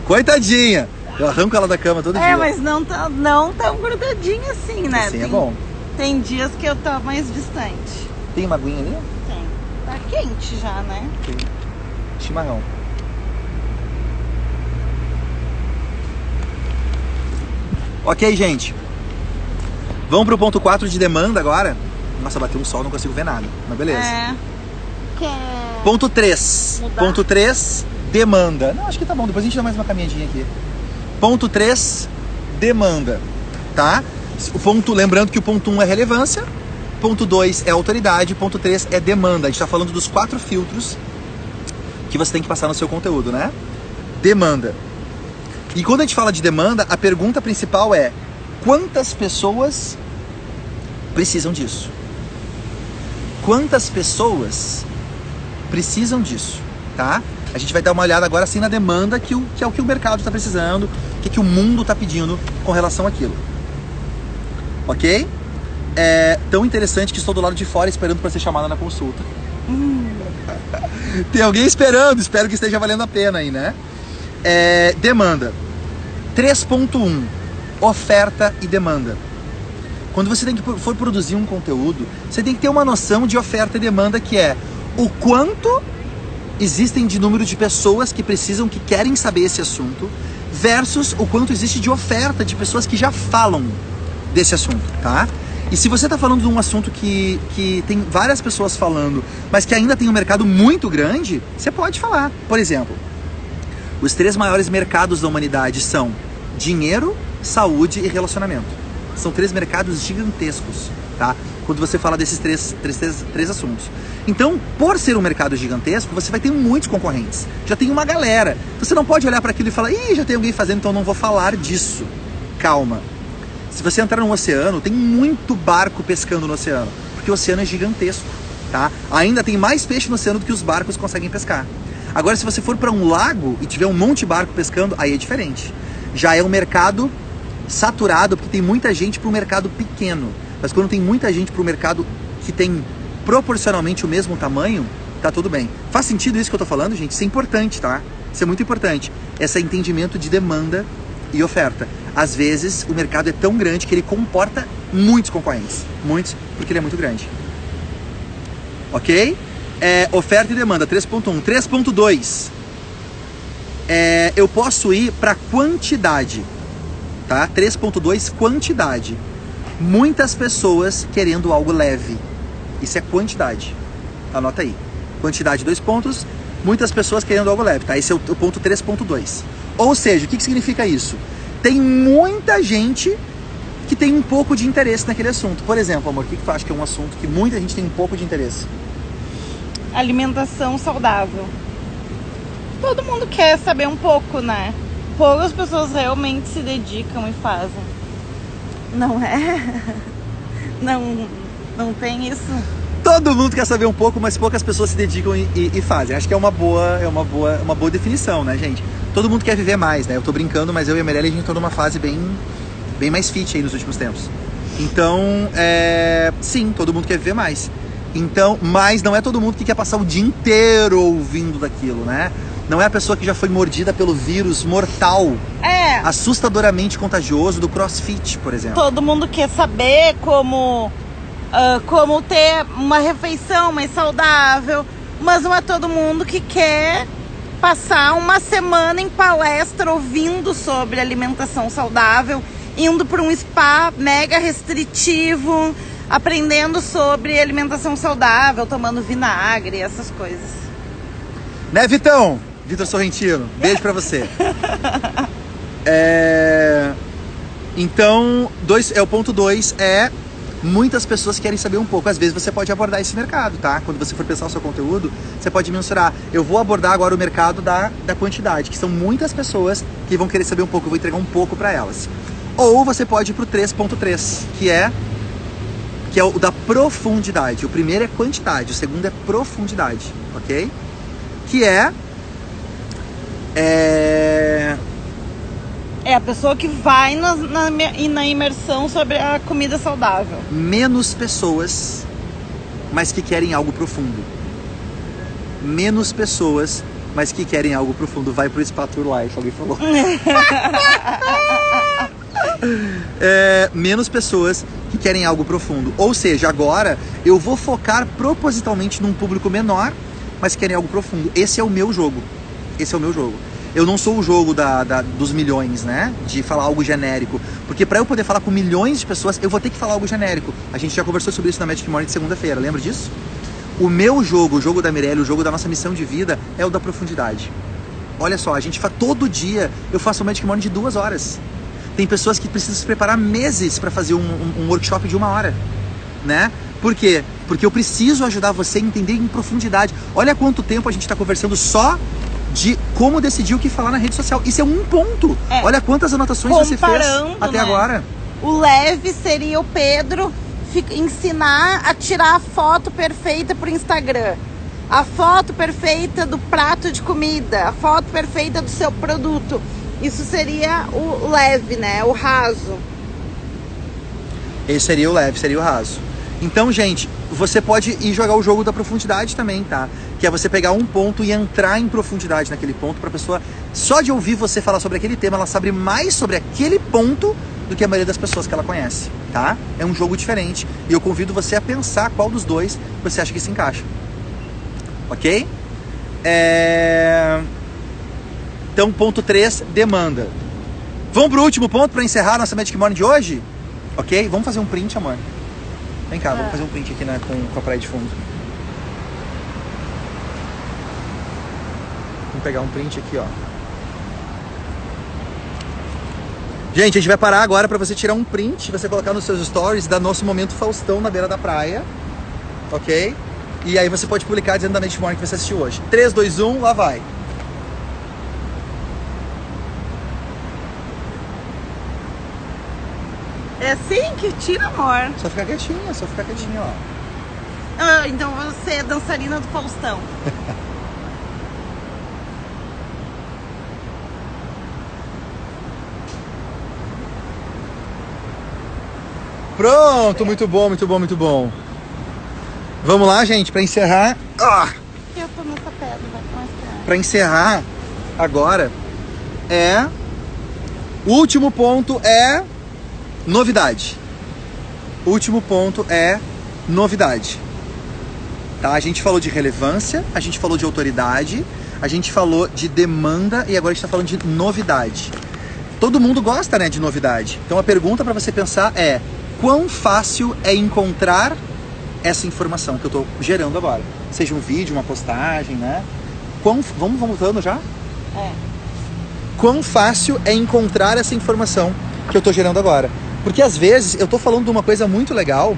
Coitadinha! Eu arranco ela da cama todo dia. Mas não tão grudadinha assim, né? Assim é bom. Tem dias que eu tô mais distante. Tem uma aguinha ali? Tem. Tá quente já, né? Tem. Chimarrão. Ok, gente. Vamos pro ponto 4 de demanda agora. Nossa, bateu um sol, não consigo ver nada. Mas beleza. Ponto 3. Mudar? Ponto 3, demanda. Não, acho que tá bom. Depois a gente dá mais uma caminhadinha aqui. Ponto 3, demanda. Tá? Lembrando que o ponto 1 é relevância. Ponto 2 é autoridade. Ponto 3 é demanda. A gente tá falando dos 4 filtros que você tem que passar no seu conteúdo, né? Demanda. E quando a gente fala de demanda, a pergunta principal é: quantas pessoas precisam disso? Quantas pessoas precisam disso, tá? A gente vai dar uma olhada agora assim na demanda, que é o que o mercado está precisando, o que o mundo está pedindo com relação àquilo. Ok? É tão interessante que estou do lado de fora esperando para ser chamada na consulta. Tem alguém esperando, espero que esteja valendo a pena aí, né? Demanda. 3.1, oferta e demanda. Quando você for produzir um conteúdo, você tem que ter uma noção de oferta e demanda, que é o quanto existem de número de pessoas que precisam, que querem saber esse assunto, versus o quanto existe de oferta de pessoas que já falam desse assunto, tá? E se você está falando de um assunto que tem várias pessoas falando, mas que ainda tem um mercado muito grande, você pode falar. Por exemplo, os 3 maiores mercados da humanidade são dinheiro, saúde e relacionamento. São 3 mercados gigantescos, tá? Quando você fala desses três assuntos. Então, por ser um mercado gigantesco, você vai ter muitos concorrentes. Já tem uma galera. Você não pode olhar para aquilo e falar, ih, já tem alguém fazendo, então eu não vou falar disso. Calma. Se você entrar no oceano, tem muito barco pescando no oceano, porque o oceano é gigantesco, tá? Ainda tem mais peixe no oceano do que os barcos conseguem pescar. Agora, se você for para um lago e tiver um monte de barco pescando, aí é diferente. Já é um mercado saturado, porque tem muita gente para um mercado pequeno. Mas quando tem muita gente para um mercado que tem proporcionalmente o mesmo tamanho, tá tudo bem. Faz sentido isso que eu tô falando, gente? Isso é importante, tá? Isso é muito importante. Esse entendimento de demanda e oferta. Às vezes, o mercado é tão grande que ele comporta muitos concorrentes. Muitos, porque ele é muito grande. ok? Oferta e demanda, 3.1. 3.2, eu posso ir para quantidade, tá? 3.2, quantidade. Muitas pessoas querendo algo leve. Isso é quantidade. Anota aí. Quantidade, 2 pontos. Muitas pessoas querendo algo leve, tá? Esse é o ponto 3.2. Ou seja, o que significa isso? Tem muita gente que tem um pouco de interesse naquele assunto. Por exemplo, amor, o que tu acha que é um assunto que muita gente tem um pouco de interesse? Alimentação saudável. Todo mundo quer saber um pouco, né? Poucas pessoas realmente se dedicam e fazem. Não é? Não tem isso? Todo mundo quer saber um pouco, mas poucas pessoas se dedicam e fazem. Acho que é uma boa definição, né, gente? Todo mundo quer viver mais, né? Eu tô brincando, mas eu e a Mirella, a gente tá numa fase bem mais fit aí nos últimos tempos. Então, sim, todo mundo quer viver mais. Então, mas não é todo mundo que quer passar o dia inteiro ouvindo daquilo, né? Não é a pessoa que já foi mordida pelo vírus mortal, assustadoramente contagioso do CrossFit, por exemplo. Todo mundo quer saber como ter uma refeição mais saudável, mas não é todo mundo que quer passar uma semana em palestra ouvindo sobre alimentação saudável, indo para um spa mega restritivo, aprendendo sobre alimentação saudável, tomando vinagre, essas coisas. Né, Vitão? Vitor Sorrentino, beijo pra você. Então, o ponto 2 é muitas pessoas querem saber um pouco. Às vezes você pode abordar esse mercado, tá? Quando você for pensar o seu conteúdo, você pode mensurar. Eu vou abordar agora o mercado da quantidade, que são muitas pessoas que vão querer saber um pouco, eu vou entregar um pouco pra elas. Ou você pode ir pro 3.3, que é o da profundidade. O primeiro é quantidade, o segundo é profundidade, ok? Que é a pessoa que vai na imersão sobre a comida saudável. Menos pessoas, mas que querem algo profundo. Menos pessoas, mas que querem algo profundo. Vai pro Spa Tour Life, alguém falou. Menos pessoas que querem algo profundo. Ou seja, agora eu vou focar propositalmente num público menor, mas que querem algo profundo. Esse é o meu jogo. Eu não sou o jogo dos milhões, né? De falar algo genérico. Porque para eu poder falar com milhões de pessoas, eu vou ter que falar algo genérico. A gente já conversou sobre isso na Magic Morning de segunda-feira, lembra disso? O meu jogo, o jogo da Mirella, o jogo da nossa missão de vida é o da profundidade. Olha só, a gente faz todo dia, eu faço um Magic Morning de 2 horas. Tem pessoas que precisam se preparar meses para fazer um workshop de 1 hora, né? Por quê? Porque eu preciso ajudar você a entender em profundidade. Olha quanto tempo a gente está conversando só de como decidir o que falar na rede social. Isso é um ponto. Olha quantas anotações você fez até agora. O leve seria o Pedro ensinar a tirar a foto perfeita pro Instagram. A foto perfeita do prato de comida. A foto perfeita do seu produto. Isso seria o leve, né? O raso. Esse seria o leve, seria o raso. Então, gente, você pode ir jogar o jogo da profundidade também, tá? Que é você pegar um ponto e entrar em profundidade naquele ponto pra pessoa, só de ouvir você falar sobre aquele tema, ela sabe mais sobre aquele ponto do que a maioria das pessoas que ela conhece, tá? É um jogo diferente e eu convido você a pensar qual dos dois você acha que se encaixa. Ok? Então, ponto 3, demanda. Vamos pro último ponto pra encerrar a nossa Magic Morning de hoje? Ok? Vamos fazer um print, amor. Vem cá, vamos fazer um print aqui com a praia de fundo. Vamos pegar um print aqui, ó. Gente, a gente vai parar agora pra você tirar um print, você colocar nos seus stories da nosso momento Faustão na beira da praia. Ok? E aí você pode publicar dizendo da Magic Morning que você assistiu hoje. 3, 2, 1, lá vai. É assim que tira, amor. Só ficar quietinha, ó. Então você é dançarina do Faustão. Pronto, muito bom, muito bom, muito bom. Vamos lá, gente, pra encerrar. Eu tô nessa pedra, vai mostrar. Pra encerrar, agora, o último ponto é novidade. O último ponto é novidade. tá? A gente falou de relevância, a gente falou de autoridade, a gente falou de demanda e agora a gente tá falando de novidade. Todo mundo gosta, né, de novidade. Então a pergunta para você pensar é: quão fácil é encontrar essa informação que eu tô gerando agora? Seja um vídeo, uma postagem, né? Vamos voltando já? Quão fácil é encontrar essa informação que eu tô gerando agora? Porque às vezes eu tô falando de uma coisa muito legal,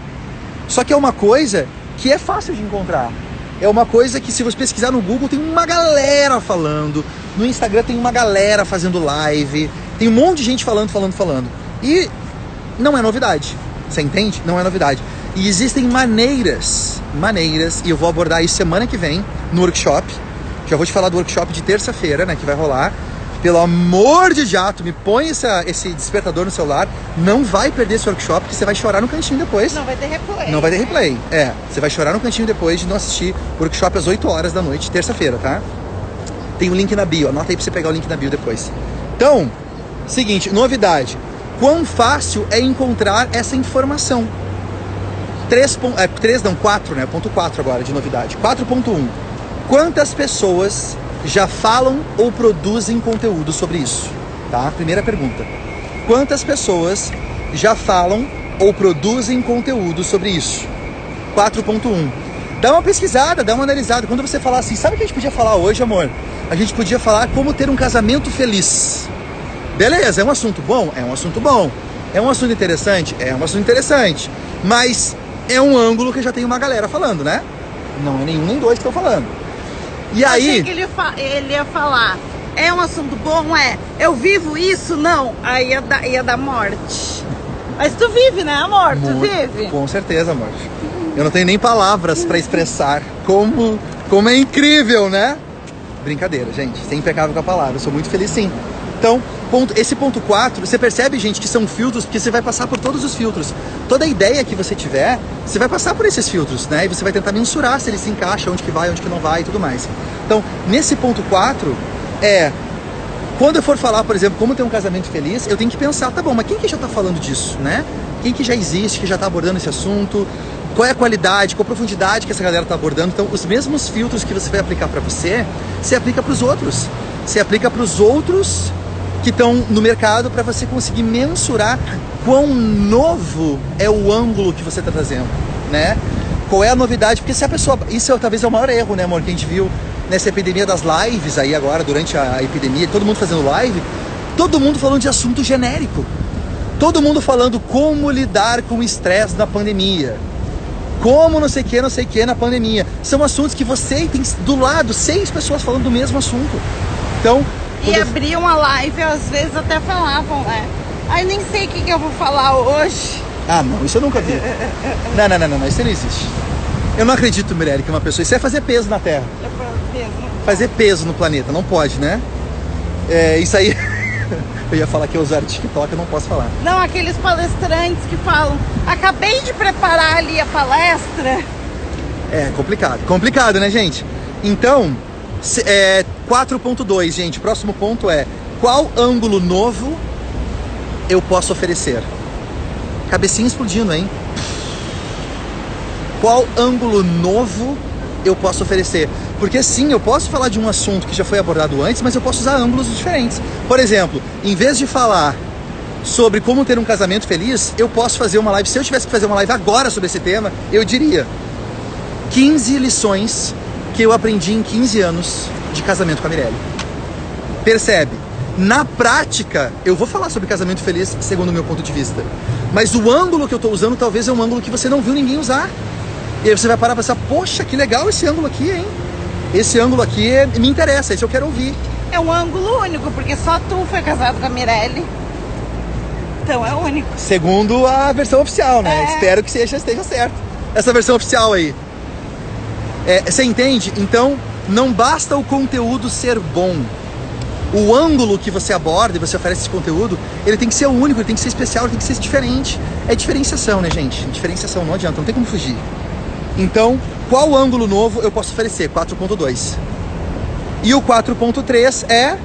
só que é uma coisa que é fácil de encontrar. É uma coisa que, se você pesquisar no Google, tem uma galera falando. No Instagram tem uma galera fazendo live. Tem um monte de gente falando. E não é novidade. Você entende? Não é novidade. E existem maneiras, e eu vou abordar isso semana que vem no workshop. Já vou te falar do workshop de terça-feira, né, que vai rolar. Pelo amor de jato, me põe esse despertador no celular. Não vai perder esse workshop, porque você vai chorar no cantinho depois. Não vai ter replay. Não vai ter replay. Você vai chorar no cantinho depois de não assistir o workshop às 8 horas da noite, terça-feira, tá? Tem o link na bio, anota aí pra você pegar o link na bio depois. Então, seguinte, novidade. Quão fácil é encontrar essa informação? 4, né? Ponto 4 agora de novidade. 4.1. Quantas pessoas já falam ou produzem conteúdo sobre isso? Tá? Primeira pergunta. Quantas pessoas já falam ou produzem conteúdo sobre isso? 4.1. Dá uma pesquisada, dá uma analisada. Quando você falar assim, sabe o que a gente podia falar hoje, amor? A gente podia falar como ter um casamento feliz. Beleza, é um assunto bom? É um assunto bom. É um assunto interessante? É um assunto interessante. Mas é um ângulo que já tem uma galera falando, né? Não é nenhum nem dois que estão falando. E aí... Achei que ele ia falar, é um assunto bom, eu vivo isso? Não, aí ia dar morte. Mas tu vive, né, amor? Tu vive? Com certeza, amor. Eu não tenho nem palavras pra expressar como é incrível, né? Brincadeira, gente, sem impecável com a palavra, eu sou muito feliz sim. Então, esse ponto 4, você percebe, gente, que são filtros, porque você vai passar por todos os filtros. Toda ideia que você tiver, você vai passar por esses filtros, né? E você vai tentar mensurar se ele se encaixa, onde que vai, onde que não vai e tudo mais. Então, nesse ponto 4, quando eu for falar, por exemplo, como ter um casamento feliz, eu tenho que pensar, tá bom, mas quem que já tá falando disso, né? Quem que já existe, que já tá abordando esse assunto? Qual é a qualidade, qual a profundidade que essa galera tá abordando? Então, os mesmos filtros que você vai aplicar para você, você aplica para os outros. Você aplica para os outros que estão no mercado para você conseguir mensurar quão novo é o ângulo que você está trazendo, né? Qual é a novidade? Porque se a pessoa... Isso talvez é o maior erro, né, amor? Que a gente viu nessa epidemia das lives aí agora, durante a epidemia, todo mundo fazendo live, todo mundo falando de assunto genérico. Todo mundo falando como lidar com o estresse na pandemia. Como não sei o que na pandemia. São assuntos que você tem do lado 6 pessoas falando do mesmo assunto. Então... E abriam a live, às vezes até falavam, né? Ai, nem sei o que eu vou falar hoje. Ah, não, isso eu nunca vi. Não, isso não existe. Eu não acredito, Mirelle, que uma pessoa... Isso é fazer peso na Terra. Fazer peso no planeta, não pode, né? Isso aí... Eu ia falar que eu usar TikTok, eu não posso falar. Não, aqueles palestrantes que falam, acabei de preparar ali a palestra. Complicado, né, gente? Então... 4.2, gente, próximo ponto é: qual ângulo novo eu posso oferecer? Cabecinha explodindo, hein? Qual ângulo novo eu posso oferecer? Porque sim, eu posso falar de um assunto que já foi abordado antes, mas eu posso usar ângulos diferentes. Por exemplo, em vez de falar sobre como ter um casamento feliz, eu posso fazer uma live. Se eu tivesse que fazer uma live agora sobre esse tema, eu diria 15 lições que eu aprendi em 15 anos de casamento com a Mirelle. Percebe? Na prática, eu vou falar sobre casamento feliz segundo o meu ponto de vista. Mas o ângulo que eu estou usando talvez é um ângulo que você não viu ninguém usar. E aí você vai parar e pensar, poxa, que legal esse ângulo aqui, hein? Esse ângulo aqui me interessa, esse eu quero ouvir. É um ângulo único, porque só tu foi casado com a Mirelle. Então é único. Segundo a versão oficial, né? Espero que esteja certo. Essa versão oficial aí. Você entende? Então, não basta o conteúdo ser bom. O ângulo que você aborda e você oferece esse conteúdo, ele tem que ser único, ele tem que ser especial, ele tem que ser diferente. É diferenciação, né, gente? Diferenciação, não adianta, não tem como fugir. Então, qual ângulo novo eu posso oferecer? 4.2. E o 4.3 é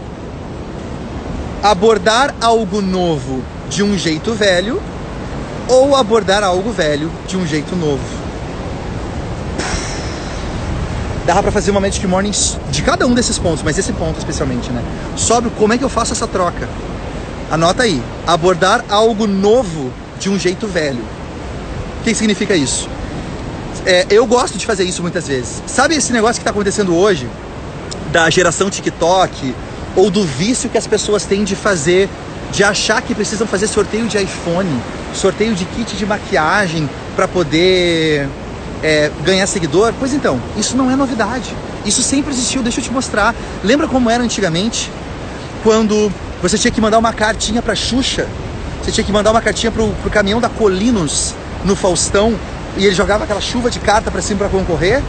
abordar algo novo de um jeito velho ou abordar algo velho de um jeito novo. dava pra fazer uma Magic Morning de cada um desses pontos, mas esse ponto especialmente, né? Sobre como é que eu faço essa troca. Anota aí, abordar algo novo de um jeito velho. O que significa isso? Eu gosto de fazer isso muitas vezes. Sabe esse negócio que tá acontecendo hoje, da geração TikTok, ou do vício que as pessoas têm de fazer, de achar que precisam fazer sorteio de iPhone, sorteio de kit de maquiagem para poder ganhar seguidor? Pois então, isso não é novidade. Isso sempre existiu, deixa eu te mostrar. Lembra como era antigamente? Quando você tinha que mandar uma cartinha pra Xuxa, você tinha que mandar uma cartinha pro caminhão da Colinos no Faustão, e ele jogava aquela chuva de carta pra cima pra concorrer.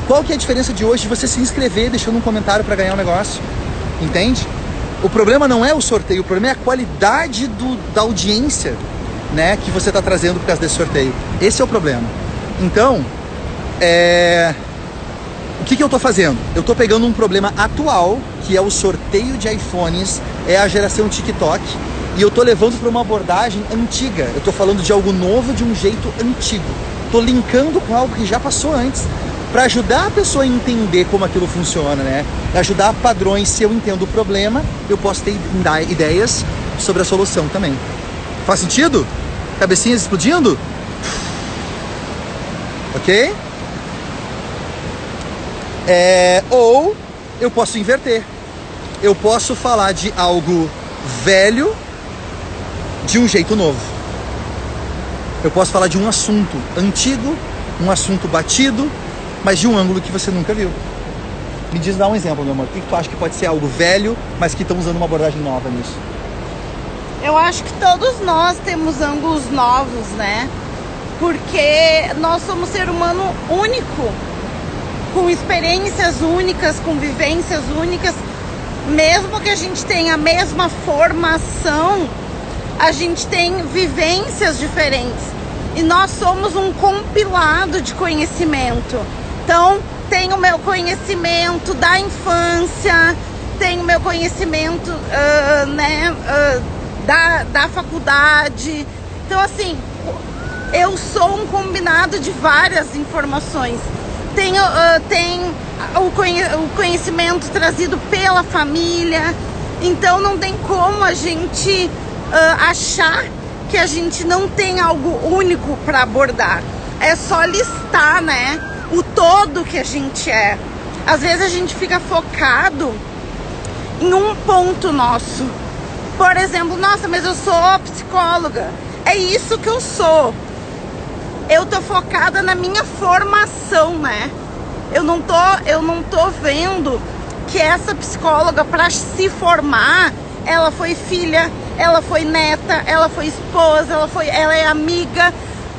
Qual que é a diferença de hoje de você se inscrever deixando um comentário pra ganhar um negócio? Entende? O problema não é o sorteio, o problema é a qualidade da audiência, né, que você tá trazendo por causa desse sorteio. Esse é o problema. Então, o que eu tô fazendo? Eu tô pegando um problema atual, que é o sorteio de iPhones, é a geração TikTok, e eu tô levando para uma abordagem antiga. Eu tô falando de algo novo de um jeito antigo. Tô linkando com algo que já passou antes, para ajudar a pessoa a entender como aquilo funciona, né? Ajudar padrões. Se eu entendo o problema, eu posso dar ideias sobre a solução também. Faz sentido? Cabecinhas explodindo? Ok? Ou eu posso inverter. Eu posso falar de algo velho de um jeito novo. Eu posso falar de um assunto antigo, um assunto batido, mas de um ângulo que você nunca viu. Me diz, dá um exemplo, meu amor. O que tu acha que pode ser algo velho, mas que estão usando uma abordagem nova nisso? Eu acho que todos nós temos ângulos novos, né? Porque nós somos ser humano único, com experiências únicas, com vivências únicas. Mesmo que a gente tenha a mesma formação, a gente tem vivências diferentes. E nós somos um compilado de conhecimento. Então, tem o meu conhecimento da infância, tem o meu conhecimento da faculdade. Então, assim, eu sou um combinado de várias informações. Tem o conhecimento trazido pela família. Então, não tem como a gente achar que a gente não tem algo único para abordar. É só listar, né, o todo que a gente é. Às vezes a gente fica focado em um ponto nosso. Por exemplo, nossa, mas eu sou psicóloga. É isso que eu sou. Eu tô focada na minha formação, né? Eu não tô vendo que essa psicóloga, para se formar, ela foi filha, ela foi neta, ela foi esposa, ela é amiga.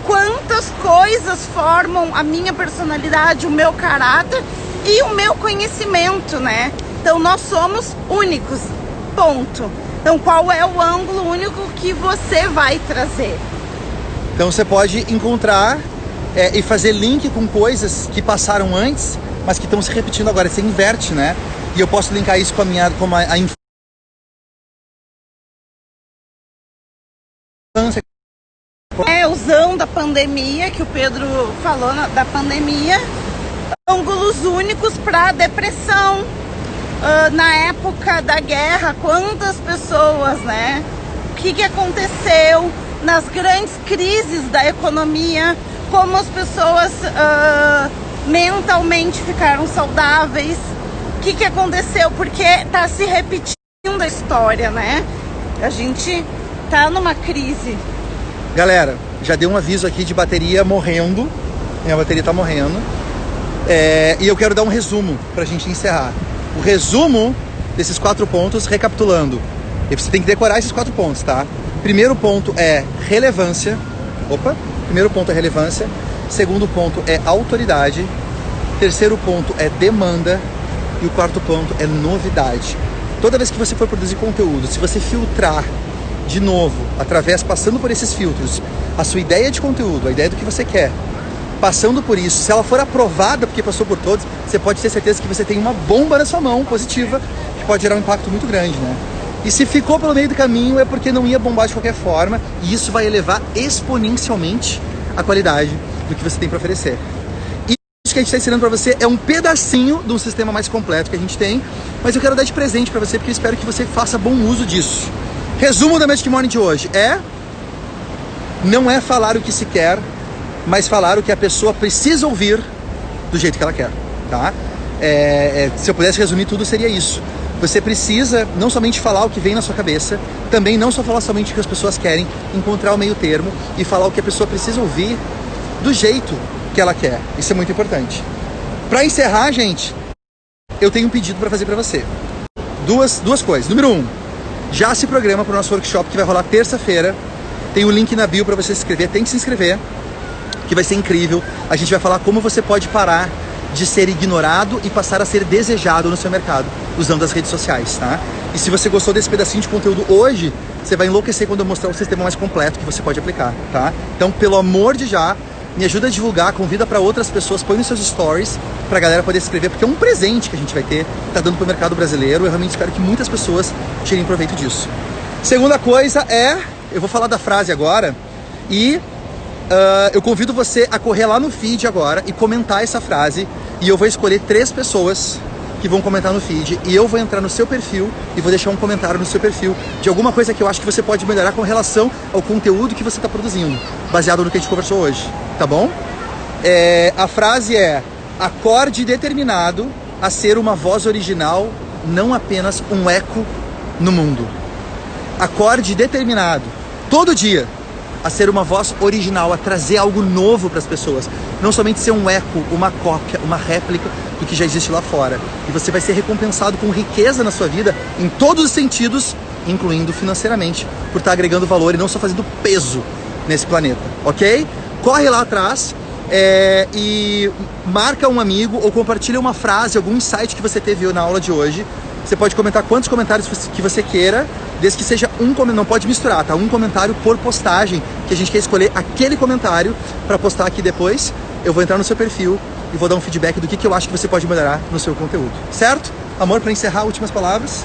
Quantas coisas formam a minha personalidade, o meu caráter e o meu conhecimento, né? Então nós somos únicos, ponto. Então qual é o ângulo único que você vai trazer? Então você pode encontrar e fazer link com coisas que passaram antes, mas que estão se repetindo agora. Você inverte, né? E eu posso linkar isso com a infância. Usando a pandemia, que o Pedro falou da pandemia, ângulos únicos para depressão. Na época da guerra, quantas pessoas, né? O que aconteceu nas grandes crises da economia, como as pessoas mentalmente ficaram saudáveis, o que aconteceu, porque tá se repetindo a história, né? A gente tá numa crise. Galera, já dei um aviso aqui de bateria morrendo. Minha bateria tá morrendo. E eu quero dar um resumo pra gente encerrar. O resumo desses 4 pontos, recapitulando. E você tem que decorar esses 4 pontos, tá? Primeiro ponto é relevância. Primeiro ponto é relevância. Segundo ponto é autoridade. Terceiro ponto é demanda. E o quarto ponto é novidade. Toda vez que você for produzir conteúdo, se você filtrar de novo, passando por esses filtros, a sua ideia de conteúdo, a ideia do que você quer, passando por isso, se ela for aprovada porque passou por todos, você pode ter certeza que você tem uma bomba na sua mão, positiva, que pode gerar um impacto muito grande, né? E se ficou pelo meio do caminho é porque não ia bombar de qualquer forma, e isso vai elevar exponencialmente a qualidade do que você tem para oferecer. E isso que a gente está ensinando para você é um pedacinho de um sistema mais completo que a gente tem, mas eu quero dar de presente para você porque eu espero que você faça bom uso disso. Resumo da Magic Morning de hoje não é falar o que se quer, mas falar o que a pessoa precisa ouvir do jeito que ela quer, tá? Se eu pudesse resumir tudo, seria isso. Você precisa não somente falar o que vem na sua cabeça, também não só falar somente o que as pessoas querem, encontrar o meio termo e falar o que a pessoa precisa ouvir do jeito que ela quer. Isso é muito importante. Para encerrar, gente, eu tenho um pedido para fazer para você. Duas coisas. Número 1, já se programa para o nosso workshop que vai rolar terça-feira. Tem o link na bio para você se inscrever. Tem que se inscrever, que vai ser incrível. A gente vai falar como você pode parar de ser ignorado e passar a ser desejado no seu mercado, usando as redes sociais, tá? E se você gostou desse pedacinho de conteúdo hoje, você vai enlouquecer quando eu mostrar o sistema mais completo que você pode aplicar, tá? Então, pelo amor de já, me ajuda a divulgar, convida para outras pessoas, põe nos seus stories pra galera poder se inscrever, porque é um presente que a gente vai ter, tá dando pro mercado brasileiro. Eu realmente espero que muitas pessoas tirem proveito disso. Segunda coisa eu vou falar da frase agora e eu convido você a correr lá no feed agora e comentar essa frase, e eu vou escolher 3 pessoas que vão comentar no feed, e eu vou entrar no seu perfil e vou deixar um comentário no seu perfil de alguma coisa que eu acho que você pode melhorar com relação ao conteúdo que você está produzindo, baseado no que a gente conversou hoje, tá bom? A frase acorde determinado a ser uma voz original, não apenas um eco no mundo. Acorde determinado, todo dia, a ser uma voz original, a trazer algo novo para as pessoas. Não somente ser um eco, uma cópia, uma réplica do que já existe lá fora. E você vai ser recompensado com riqueza na sua vida, em todos os sentidos, incluindo financeiramente, por estar agregando valor e não só fazendo peso nesse planeta, ok? Corre lá atrás e marca um amigo ou compartilha uma frase, algum insight que você teve na aula de hoje. Você pode comentar quantos comentários que você queira, desde que seja um comentário, não pode misturar, tá? Um comentário por postagem, que a gente quer escolher aquele comentário para postar aqui depois. Eu vou entrar no seu perfil e vou dar um feedback do que eu acho que você pode melhorar no seu conteúdo, certo? Amor, para encerrar, últimas palavras.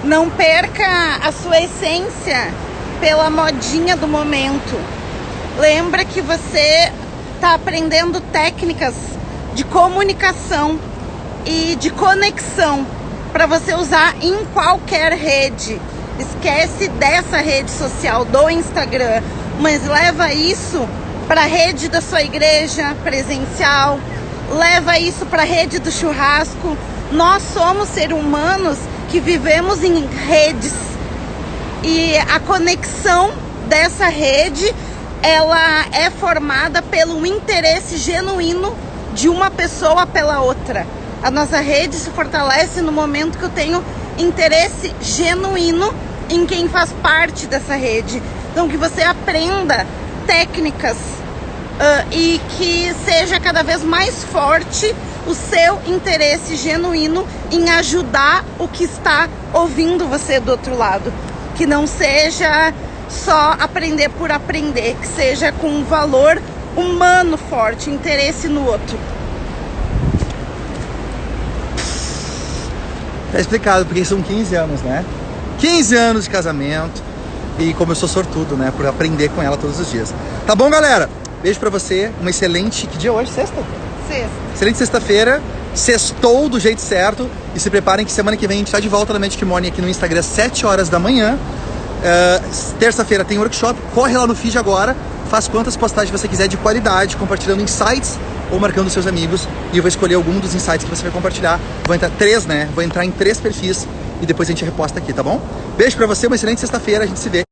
Não perca a sua essência pela modinha do momento. Lembra que você está aprendendo técnicas de comunicação e de conexão para você usar em qualquer rede. Esquece dessa rede social do Instagram, mas leva isso para a rede da sua igreja presencial, leva isso para a rede do churrasco. Nós somos seres humanos que vivemos em redes, e a conexão dessa rede, ela é formada pelo interesse genuíno de uma pessoa pela outra. A nossa rede se fortalece no momento que eu tenho interesse genuíno em quem faz parte dessa rede. Então, que você aprenda técnicas e que seja cada vez mais forte o seu interesse genuíno em ajudar o que está ouvindo você do outro lado. Que não seja só aprender por aprender, que seja com um valor humano forte, interesse no outro. Tá explicado, porque são 15 anos, né? 15 anos de casamento. E como eu sou sortudo, né? Por aprender com ela todos os dias. Tá bom, galera? Beijo pra você. Uma excelente... Que dia é hoje? Sexta? Sexta. Excelente sexta-feira. Sextou do jeito certo. E se preparem que semana que vem a gente tá de volta na Magic Morning aqui no Instagram, 7 horas da manhã. Terça-feira tem workshop. Corre lá no feed agora. Faz quantas postagens você quiser de qualidade, compartilhando insights ou marcando seus amigos, e eu vou escolher algum dos insights que você vai compartilhar. Vou entrar 3, né? Vou entrar em 3 perfis e depois a gente reposta aqui, tá bom? Beijo pra você, uma excelente sexta-feira, a gente se vê.